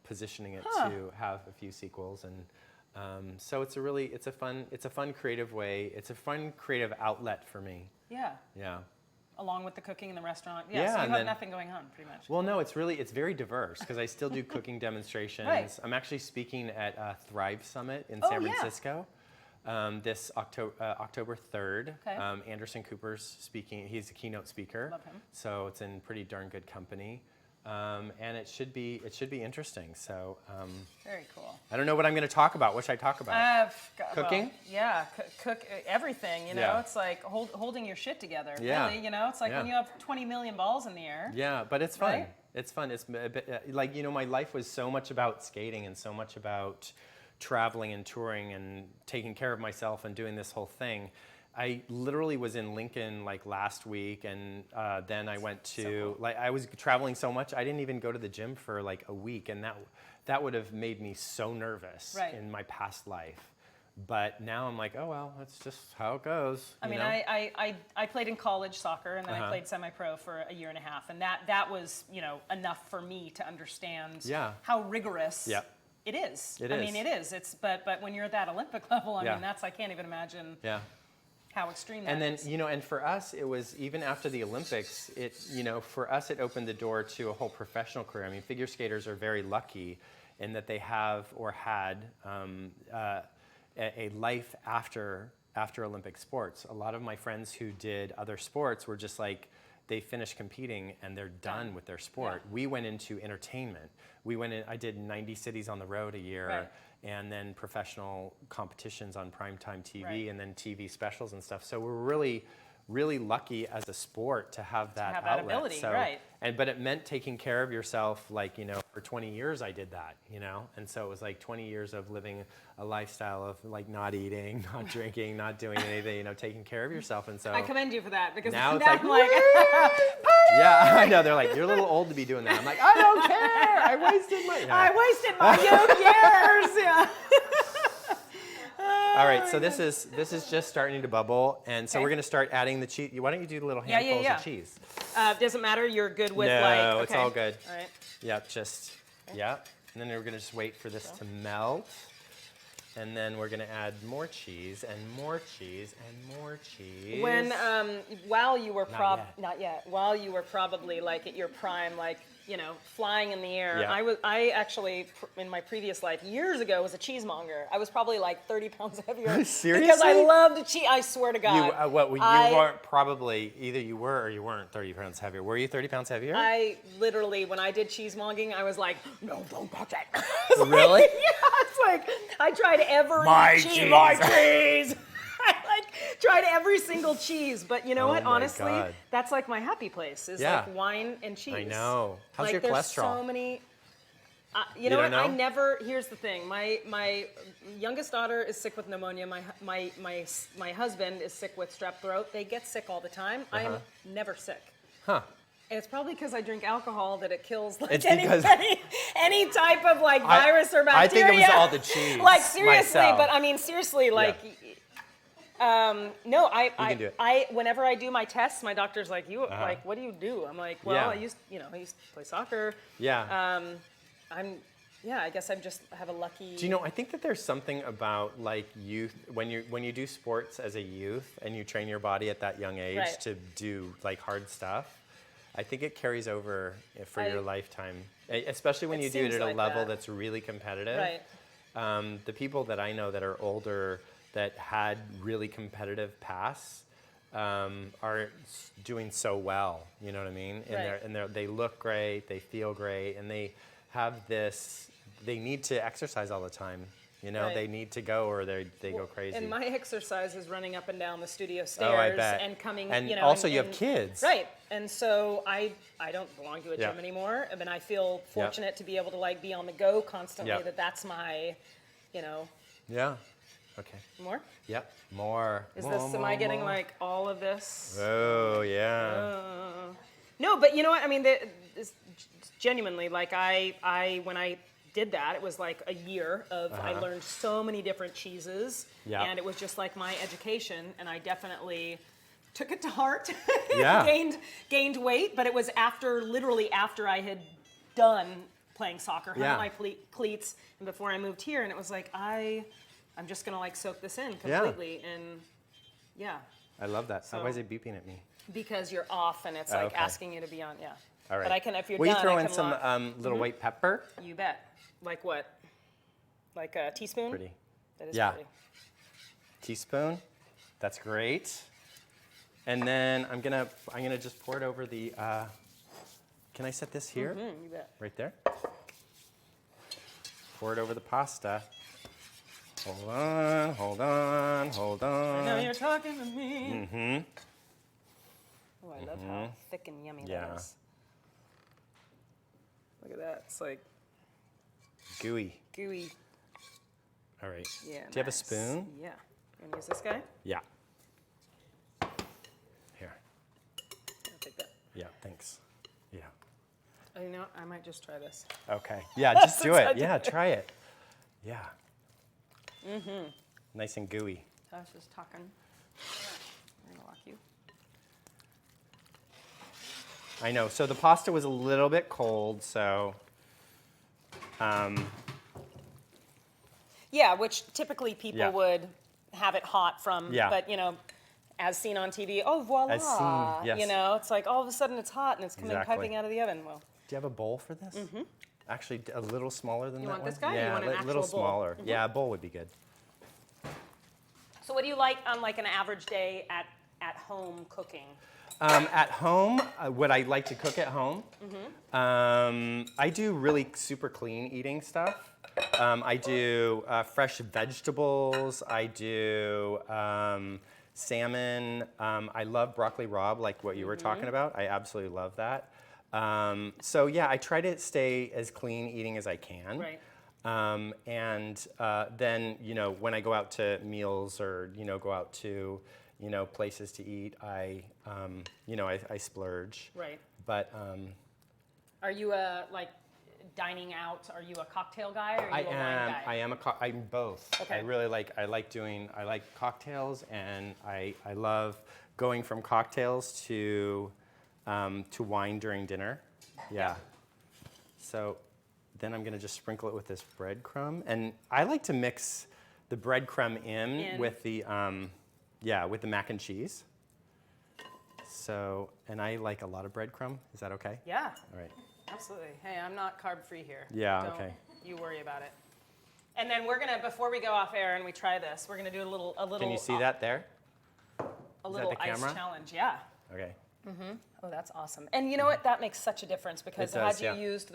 [SPEAKER 1] positioning it to have a few sequels, and so it's a fun creative way. It's a fun creative outlet for me.
[SPEAKER 2] Yeah.
[SPEAKER 1] Yeah.
[SPEAKER 2] Along with the cooking in the restaurant.
[SPEAKER 1] Yeah,
[SPEAKER 2] Yeah. So you
[SPEAKER 1] and
[SPEAKER 2] have
[SPEAKER 1] then-
[SPEAKER 2] nothing going on, pretty much.
[SPEAKER 1] Well, no, it's very diverse because I still do cooking demonstrations.
[SPEAKER 2] Right.
[SPEAKER 1] I'm actually speaking at Thrive Summit in
[SPEAKER 2] Oh,
[SPEAKER 1] San
[SPEAKER 2] yeah.
[SPEAKER 1] Francisco this October 3rd.
[SPEAKER 2] Okay.
[SPEAKER 1] Anderson Cooper's speaking. He's a keynote speaker.
[SPEAKER 2] Love him.
[SPEAKER 1] So it's in pretty darn good company. And it should be interesting. So
[SPEAKER 2] Very cool.
[SPEAKER 1] I don't know what I'm going to talk about. What should I talk about? Cooking?
[SPEAKER 2] Yeah, cook everything.
[SPEAKER 1] Yeah.
[SPEAKER 2] It's like holding your shit together.
[SPEAKER 1] Yeah.
[SPEAKER 2] Really, it's like
[SPEAKER 1] Yeah.
[SPEAKER 2] when you have 20 million balls in the air.
[SPEAKER 1] Yeah, but it's fun.
[SPEAKER 2] Right?
[SPEAKER 1] It's fun. It's a bit, my life was so much about skating and so much about traveling and touring and taking care of myself and doing this whole thing. I literally was in Lincoln last week, and then I went to I was traveling so much I didn't even go to the gym for a week, and that would have made me so nervous in my past life. But now I'm like, oh well, that's just how it goes.
[SPEAKER 2] I mean, I played in college soccer, and then I played semi-pro for a year and a half, and that was enough for me to understand how rigorous it is.
[SPEAKER 1] It
[SPEAKER 2] I
[SPEAKER 1] is.
[SPEAKER 2] mean, it is. But when you're at that Olympic level, I mean, I can't even imagine.
[SPEAKER 1] Yeah.
[SPEAKER 2] How extreme that
[SPEAKER 1] and then
[SPEAKER 2] is.
[SPEAKER 1] and for us it was even after the Olympics, for us it opened the door to a whole professional career. I mean, figure skaters are very lucky in that they have or had a life after Olympic sports. A lot of my friends who did other sports were just they finished competing and they're done with their sport.
[SPEAKER 2] Yeah.
[SPEAKER 1] We went into entertainment. I did 90 cities on the road a year.
[SPEAKER 2] Right.
[SPEAKER 1] And then professional competitions on primetime TV,
[SPEAKER 2] Right.
[SPEAKER 1] and then TV specials and stuff. So we're really, really lucky as a sport to have that
[SPEAKER 2] have that
[SPEAKER 1] outlet.
[SPEAKER 2] ability,
[SPEAKER 1] so,
[SPEAKER 2] right.
[SPEAKER 1] But it meant taking care of yourself. For 20 years I did that. And so it was 20 years of living a lifestyle of not eating, not drinking, not doing anything. Taking care of yourself. And so
[SPEAKER 2] I commend you for that because
[SPEAKER 1] now it's
[SPEAKER 2] I'm like
[SPEAKER 1] yeah, I know. They're like, you're a little old to be doing that. I'm like, I don't care. I wasted my. No.
[SPEAKER 2] I wasted my young years. Yeah.
[SPEAKER 1] All right, so this is just starting to bubble, and so we're going to start adding the cheese. Why don't you do the little handfuls of cheese?
[SPEAKER 2] Doesn't matter. You're good with
[SPEAKER 1] No,
[SPEAKER 2] okay.
[SPEAKER 1] it's all good.
[SPEAKER 2] All right.
[SPEAKER 1] Yeah, and then we're going to just wait for this to melt, and then we're going to add more cheese and more cheese and more cheese.
[SPEAKER 2] When while you were
[SPEAKER 1] Not yet.
[SPEAKER 2] while you were probably at your prime, flying in the air.
[SPEAKER 1] Yeah.
[SPEAKER 2] I actually in my previous life years ago was a cheesemonger. I was probably 30 pounds heavier.
[SPEAKER 1] Seriously?
[SPEAKER 2] Because I loved cheese. I swear to God.
[SPEAKER 1] You weren't probably either you were or you weren't 30 pounds heavier. Were you 30 pounds heavier?
[SPEAKER 2] I literally, when I did cheesemonging, I was like, no, don't touch it.
[SPEAKER 1] Really?
[SPEAKER 2] Yeah, it's I tried
[SPEAKER 1] My
[SPEAKER 2] cheese. tried every single cheese, but you know what?
[SPEAKER 1] my
[SPEAKER 2] Honestly,
[SPEAKER 1] God.
[SPEAKER 2] that's like my happy place is
[SPEAKER 1] Yeah.
[SPEAKER 2] like wine and cheese.
[SPEAKER 1] I know. How's
[SPEAKER 2] like,
[SPEAKER 1] your
[SPEAKER 2] there's
[SPEAKER 1] cholesterol?
[SPEAKER 2] so many. You
[SPEAKER 1] You
[SPEAKER 2] know
[SPEAKER 1] don't
[SPEAKER 2] what? I
[SPEAKER 1] know?
[SPEAKER 2] never. Here's the thing. My youngest daughter is sick with pneumonia. My husband is sick with strep throat. They get sick all the time. I am never sick.
[SPEAKER 1] Huh.
[SPEAKER 2] And it's probably because I drink alcohol that it kills like
[SPEAKER 1] It's because-
[SPEAKER 2] any type of like virus or
[SPEAKER 1] I
[SPEAKER 2] bacteria.
[SPEAKER 1] think it was all the cheese.
[SPEAKER 2] Like seriously,
[SPEAKER 1] myself.
[SPEAKER 2] but I mean seriously, like. No,
[SPEAKER 1] can do it.
[SPEAKER 2] I whenever I do my tests, my doctor's like, like, what do you do? I'm like, well,
[SPEAKER 1] Yeah.
[SPEAKER 2] I used to play soccer.
[SPEAKER 1] Yeah.
[SPEAKER 2] I guess I'm just have a lucky.
[SPEAKER 1] Do you know? I think that there's something about like youth when you do sports as a youth and you train your body at that young age
[SPEAKER 2] Right.
[SPEAKER 1] to do like hard stuff. I think it carries over for your lifetime, especially when
[SPEAKER 2] It
[SPEAKER 1] you do it
[SPEAKER 2] seems
[SPEAKER 1] at a
[SPEAKER 2] like
[SPEAKER 1] level
[SPEAKER 2] that.
[SPEAKER 1] that's really competitive.
[SPEAKER 2] Right.
[SPEAKER 1] The people that I know that are older that had really competitive pasts are doing so well. You know what I mean? And
[SPEAKER 2] Right.
[SPEAKER 1] they look great, they feel great, and they have this. They need to exercise all the time. You know,
[SPEAKER 2] Right.
[SPEAKER 1] they need to go or they go crazy.
[SPEAKER 2] And my exercise is running up and down the studio
[SPEAKER 1] Oh,
[SPEAKER 2] stairs
[SPEAKER 1] I bet.
[SPEAKER 2] and coming.
[SPEAKER 1] And
[SPEAKER 2] you know,
[SPEAKER 1] also
[SPEAKER 2] and,
[SPEAKER 1] you have kids.
[SPEAKER 2] Right. And so I don't belong to a
[SPEAKER 1] Yeah.
[SPEAKER 2] gym anymore. I mean, I feel fortunate to be able to like be on the go constantly.
[SPEAKER 1] Yeah.
[SPEAKER 2] That's my,
[SPEAKER 1] Yeah. Okay.
[SPEAKER 2] more.
[SPEAKER 1] Yep. More.
[SPEAKER 2] Is
[SPEAKER 1] more,
[SPEAKER 2] this? Am
[SPEAKER 1] more,
[SPEAKER 2] I getting
[SPEAKER 1] more.
[SPEAKER 2] like all of this?
[SPEAKER 1] Oh yeah.
[SPEAKER 2] No, but you know what? I mean, genuinely, like I when I did that, it was like a year of I learned so many different cheeses,
[SPEAKER 1] Yeah.
[SPEAKER 2] and it was just like my education, and I definitely took it to heart.
[SPEAKER 1] Yeah.
[SPEAKER 2] gained weight, but it was literally after I had done playing soccer, hung
[SPEAKER 1] Yeah.
[SPEAKER 2] my cleats, and before I moved here, and it was like I'm just gonna like soak this in completely, and yeah.
[SPEAKER 1] I love that.
[SPEAKER 2] So-
[SPEAKER 1] Why is it beeping at me?
[SPEAKER 2] Because you're off, and it's like
[SPEAKER 1] Okay.
[SPEAKER 2] asking you to be on, yeah.
[SPEAKER 1] All right.
[SPEAKER 2] But I can, if you're
[SPEAKER 1] Will
[SPEAKER 2] done,
[SPEAKER 1] you throw
[SPEAKER 2] I
[SPEAKER 1] in
[SPEAKER 2] can
[SPEAKER 1] some
[SPEAKER 2] lock.
[SPEAKER 1] little white pepper?
[SPEAKER 2] You bet. Like what? Like a teaspoon?
[SPEAKER 1] Pretty.
[SPEAKER 2] That is
[SPEAKER 1] Yeah.
[SPEAKER 2] pretty.
[SPEAKER 1] Teaspoon. That's great. And then I'm gonna just pour it over the. Can I set this here?
[SPEAKER 2] You bet.
[SPEAKER 1] Right there. Pour it over the pasta. Hold on, hold on, hold on.
[SPEAKER 2] I know you're talking to me.
[SPEAKER 1] Mm-hmm.
[SPEAKER 2] Oh, I love how thick and yummy
[SPEAKER 1] Yeah.
[SPEAKER 2] that is. Look at that. It's like
[SPEAKER 1] Gooey.
[SPEAKER 2] gooey.
[SPEAKER 1] All right.
[SPEAKER 2] Yeah.
[SPEAKER 1] Do you have a
[SPEAKER 2] nice.
[SPEAKER 1] spoon?
[SPEAKER 2] Yeah. You want to use this guy?
[SPEAKER 1] Yeah. Here.
[SPEAKER 2] I'll take that.
[SPEAKER 1] Yeah. Thanks. Yeah.
[SPEAKER 2] Oh, you know what? I might just try this.
[SPEAKER 1] Okay. Yeah. Just do
[SPEAKER 2] Since I
[SPEAKER 1] it.
[SPEAKER 2] did
[SPEAKER 1] Yeah. Try it. Yeah. Mm-hmm. Nice and gooey.
[SPEAKER 2] I was just talking. I'm gonna lock you.
[SPEAKER 1] I know. So the pasta was a little bit cold, so.
[SPEAKER 2] Yeah, which typically people
[SPEAKER 1] Yeah.
[SPEAKER 2] would have it hot from,
[SPEAKER 1] Yeah.
[SPEAKER 2] but as seen on TV, oh voila!
[SPEAKER 1] As seen, yes.
[SPEAKER 2] It's like all of a sudden it's hot and it's coming
[SPEAKER 1] Exactly.
[SPEAKER 2] piping out of the oven. Well,
[SPEAKER 1] Do you have a bowl for this? Mm-hmm. Actually, a little smaller than
[SPEAKER 2] You
[SPEAKER 1] that
[SPEAKER 2] want
[SPEAKER 1] one.
[SPEAKER 2] this guy or you
[SPEAKER 1] Yeah,
[SPEAKER 2] want an
[SPEAKER 1] a little
[SPEAKER 2] actual bowl?
[SPEAKER 1] smaller. Yeah, a bowl would be good.
[SPEAKER 2] so what do you like on like an average day at home cooking?
[SPEAKER 1] At home, what I like to cook at home, I do really super clean eating stuff. I do fresh vegetables. I do salmon. I love broccoli rabe, like what you were talking about. I absolutely love that. So yeah, I try to stay as clean eating as I can.
[SPEAKER 2] Right.
[SPEAKER 1] And then, when I go out to meals or, go out to, places to eat, I splurge.
[SPEAKER 2] Right.
[SPEAKER 1] But
[SPEAKER 2] Are you like dining out? Are you a cocktail guy or are you a wine guy?
[SPEAKER 1] I'm both.
[SPEAKER 2] Okay.
[SPEAKER 1] I like cocktails, and I love going from cocktails to wine during dinner. Yeah. So then I'm gonna just sprinkle it with this breadcrumb, and I like to mix the breadcrumb in with the with the mac and cheese. So, and I like a lot of breadcrumb. Is that okay?
[SPEAKER 2] Yeah,
[SPEAKER 1] All right.
[SPEAKER 2] absolutely. Hey, I'm not carb free here.
[SPEAKER 1] Yeah,
[SPEAKER 2] Don't
[SPEAKER 1] okay.
[SPEAKER 2] You worry about it. And then we're gonna, before we go off air and we try this, we're gonna do a little.
[SPEAKER 1] Can you see that there?
[SPEAKER 2] A little
[SPEAKER 1] the
[SPEAKER 2] ice
[SPEAKER 1] camera?
[SPEAKER 2] challenge. Yeah.
[SPEAKER 1] Okay.
[SPEAKER 2] Oh, that's awesome. And you know what? That makes such a difference because
[SPEAKER 1] It does,
[SPEAKER 2] had you
[SPEAKER 1] yeah.
[SPEAKER 2] used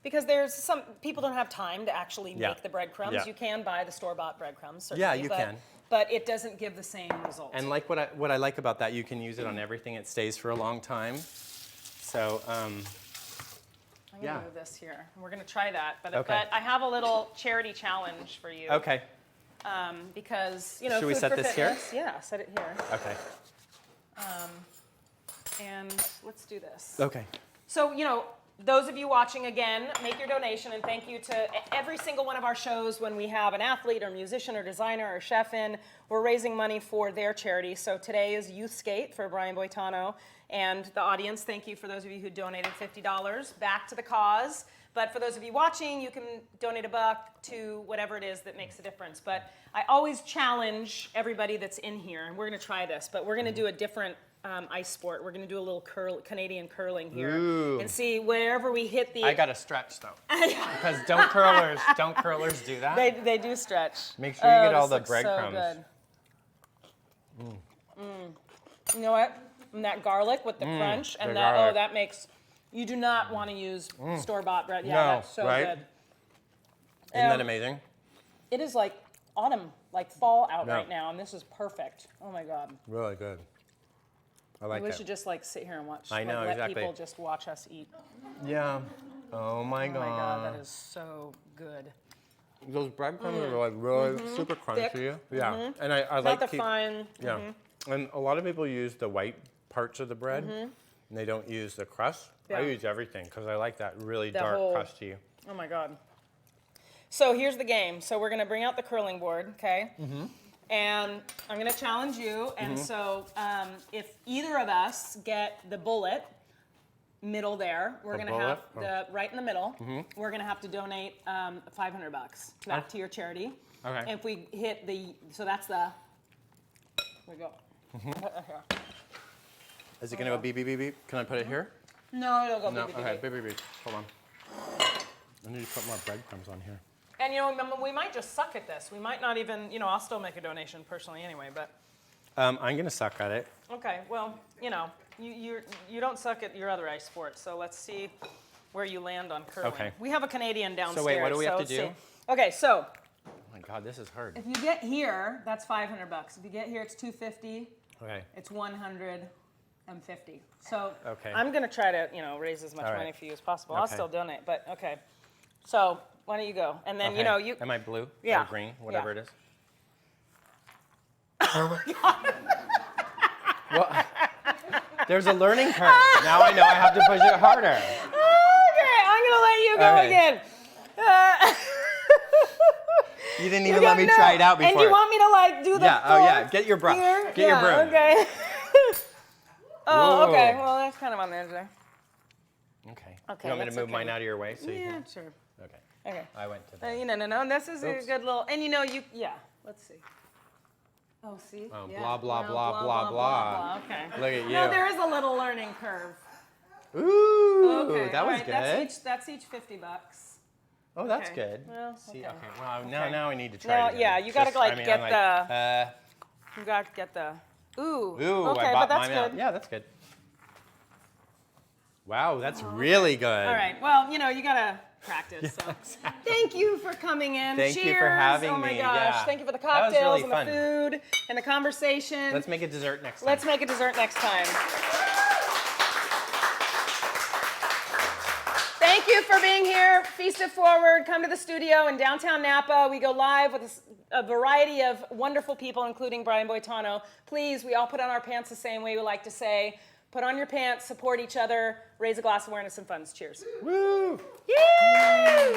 [SPEAKER 2] because there's some people don't have time to actually
[SPEAKER 1] Yeah.
[SPEAKER 2] make the breadcrumbs.
[SPEAKER 1] Yeah.
[SPEAKER 2] You can buy the store-bought breadcrumbs.
[SPEAKER 1] Yeah,
[SPEAKER 2] certainly,
[SPEAKER 1] you
[SPEAKER 2] but,
[SPEAKER 1] can.
[SPEAKER 2] but it doesn't give the same result.
[SPEAKER 1] And like what I like about that, you can use it on everything. It stays for a long time. So,
[SPEAKER 2] I'm gonna move this here. We're gonna try that, but
[SPEAKER 1] Okay.
[SPEAKER 2] I have a little charity challenge for you.
[SPEAKER 1] Okay.
[SPEAKER 2] Because
[SPEAKER 1] Should we
[SPEAKER 2] Food
[SPEAKER 1] set
[SPEAKER 2] for
[SPEAKER 1] this here?
[SPEAKER 2] Fitness, yeah, set it here.
[SPEAKER 1] Okay.
[SPEAKER 2] And let's do this.
[SPEAKER 1] Okay.
[SPEAKER 2] So, those of you watching again, make your donation, and thank you to every single one of our shows when we have an athlete or musician or designer or chef in. We're raising money for their charity. So today is Youth Skate for Brian Boitano. And the audience, thank you for those of you who donated $50 back to the cause. But for those of you watching, you can donate $1 to whatever it is that makes a difference. But I always challenge everybody that's in here, and we're going to try this, but we're going to do a different ice sport. We're going to do a little Canadian curling here.
[SPEAKER 1] Ooh.
[SPEAKER 2] And see wherever we hit the...
[SPEAKER 1] I got to stretch though, because don't curlers do that?
[SPEAKER 2] They do stretch.
[SPEAKER 1] Make sure you get all
[SPEAKER 2] this
[SPEAKER 1] the
[SPEAKER 2] looks
[SPEAKER 1] breadcrumbs.
[SPEAKER 2] So good. You know what? And that garlic with the crunch, and
[SPEAKER 1] the
[SPEAKER 2] that
[SPEAKER 1] garlic.
[SPEAKER 2] that makes... You do not want to use store-bought bread. Yeah,
[SPEAKER 1] No,
[SPEAKER 2] that's so
[SPEAKER 1] right?
[SPEAKER 2] good.
[SPEAKER 1] Isn't that amazing?
[SPEAKER 2] It is like autumn, like fall out
[SPEAKER 1] Yeah.
[SPEAKER 2] right now, and this is perfect. Oh my God.
[SPEAKER 1] Really good. I like
[SPEAKER 2] We
[SPEAKER 1] that.
[SPEAKER 2] should just like sit here and watch.
[SPEAKER 1] I know,
[SPEAKER 2] let
[SPEAKER 1] exactly.
[SPEAKER 2] people just watch us eat.
[SPEAKER 1] Yeah. Oh my
[SPEAKER 2] Oh my God, that is so good.
[SPEAKER 1] Those breadcrumbs are like really super crunchy.
[SPEAKER 2] Thick.
[SPEAKER 1] Yeah. And I
[SPEAKER 2] Not
[SPEAKER 1] like
[SPEAKER 2] the fine.
[SPEAKER 1] Yeah. And a lot of people use the white parts of the bread, and they don't use the crust. I
[SPEAKER 2] Yeah.
[SPEAKER 1] use everything because I like that really
[SPEAKER 2] The
[SPEAKER 1] dark
[SPEAKER 2] whole-
[SPEAKER 1] crusty.
[SPEAKER 2] Oh my God. So here's the game. So we're gonna bring out the curling board, okay? And I'm gonna challenge you. And so if either of us get the bullet, middle there, we're
[SPEAKER 1] The
[SPEAKER 2] gonna have
[SPEAKER 1] bullet?
[SPEAKER 2] the right in the middle. We're gonna have to donate $500 back to your charity.
[SPEAKER 1] Okay.
[SPEAKER 2] If we hit so that's the. Here we go.
[SPEAKER 1] Is it going to go beep, beep, beep, beep? Can I put it here?
[SPEAKER 2] No, it'll go.
[SPEAKER 1] No.
[SPEAKER 2] beep, beep,
[SPEAKER 1] Okay,
[SPEAKER 2] beep.
[SPEAKER 1] beep, beep, beep. Hold on. I need to put more breadcrumbs on here.
[SPEAKER 2] And we might just suck at this. We might not even. I'll still make a donation personally anyway, but.
[SPEAKER 1] I'm going to suck at it.
[SPEAKER 2] Okay, well, you don't suck at your other ice sports, so let's see where you land on curling.
[SPEAKER 1] Okay.
[SPEAKER 2] We have a Canadian downstairs.
[SPEAKER 1] So wait, what do we have to
[SPEAKER 2] let's
[SPEAKER 1] do?
[SPEAKER 2] see. Okay, so
[SPEAKER 1] Oh my God, this is hard.
[SPEAKER 2] if you get here, that's $500. If you get here, it's $250.
[SPEAKER 1] Okay.
[SPEAKER 2] It's $150. So
[SPEAKER 1] Okay.
[SPEAKER 2] I'm gonna try to raise as much
[SPEAKER 1] All right.
[SPEAKER 2] money for you as possible. I'll
[SPEAKER 1] Okay.
[SPEAKER 2] still donate, but okay. So why don't you go? And then
[SPEAKER 1] Okay.
[SPEAKER 2] you.
[SPEAKER 1] Am I blue
[SPEAKER 2] Yeah.
[SPEAKER 1] or green? Whatever
[SPEAKER 2] Yeah.
[SPEAKER 1] it is. Oh my God. Well, there's a learning curve. Now I know I have to push it harder.
[SPEAKER 2] Okay, I'm gonna let you go
[SPEAKER 1] Okay.
[SPEAKER 2] again.
[SPEAKER 1] You didn't even let me try it out before.
[SPEAKER 2] And you want me to do the
[SPEAKER 1] Yeah, oh yeah,
[SPEAKER 2] fork
[SPEAKER 1] get your brush.
[SPEAKER 2] here?
[SPEAKER 1] Get your broom.
[SPEAKER 2] Okay. Oh,
[SPEAKER 1] Whoa.
[SPEAKER 2] okay. Well, that's kind of on the edge there.
[SPEAKER 1] Okay.
[SPEAKER 2] Okay,
[SPEAKER 1] You want me to
[SPEAKER 2] that's
[SPEAKER 1] move
[SPEAKER 2] okay.
[SPEAKER 1] mine out of your way so you
[SPEAKER 2] Yeah,
[SPEAKER 1] can?
[SPEAKER 2] sure.
[SPEAKER 1] Okay.
[SPEAKER 2] Okay.
[SPEAKER 1] I went to the.
[SPEAKER 2] No. This is
[SPEAKER 1] Oops.
[SPEAKER 2] a good little. And yeah. Let's see. Oh, see.
[SPEAKER 1] Oh,
[SPEAKER 2] Yeah.
[SPEAKER 1] blah, blah,
[SPEAKER 2] No,
[SPEAKER 1] blah, blah, blah.
[SPEAKER 2] Okay.
[SPEAKER 1] Look at you.
[SPEAKER 2] No, there is a little learning curve.
[SPEAKER 1] Ooh,
[SPEAKER 2] Okay.
[SPEAKER 1] that
[SPEAKER 2] all
[SPEAKER 1] was
[SPEAKER 2] right,
[SPEAKER 1] good.
[SPEAKER 2] That's each $50.
[SPEAKER 1] Oh, that's
[SPEAKER 2] Okay.
[SPEAKER 1] good.
[SPEAKER 2] Well,
[SPEAKER 1] See,
[SPEAKER 2] okay.
[SPEAKER 1] okay. Well,
[SPEAKER 2] Okay.
[SPEAKER 1] now I need to try
[SPEAKER 2] Now,
[SPEAKER 1] it again.
[SPEAKER 2] yeah, you gotta,
[SPEAKER 1] Just-
[SPEAKER 2] like,
[SPEAKER 1] I mean,
[SPEAKER 2] get
[SPEAKER 1] I'm like,
[SPEAKER 2] You got to get the. Ooh.
[SPEAKER 1] Ooh,
[SPEAKER 2] Okay,
[SPEAKER 1] I
[SPEAKER 2] but
[SPEAKER 1] bought
[SPEAKER 2] that's
[SPEAKER 1] mine out.
[SPEAKER 2] good.
[SPEAKER 1] Yeah, that's good. Wow, that's really good.
[SPEAKER 2] All right. Well, you gotta practice. So. Thank you for coming in.
[SPEAKER 1] Thank you for
[SPEAKER 2] Cheers.
[SPEAKER 1] having
[SPEAKER 2] Oh my
[SPEAKER 1] me,
[SPEAKER 2] gosh.
[SPEAKER 1] yeah.
[SPEAKER 2] Thank you for the
[SPEAKER 1] That was
[SPEAKER 2] cocktails
[SPEAKER 1] really
[SPEAKER 2] and
[SPEAKER 1] fun.
[SPEAKER 2] the food and the conversation.
[SPEAKER 1] Let's make a dessert next time.
[SPEAKER 2] Let's make a dessert next time. Thank you for being here. Feast it forward. Come to the studio in downtown Napa. We go live with a variety of wonderful people, including Brian Boitano. Please, we all put on our pants the same way we like to say. Put on your pants, support each other, raise a glass of awareness and funds. Cheers.
[SPEAKER 1] Woo!
[SPEAKER 2] Yay!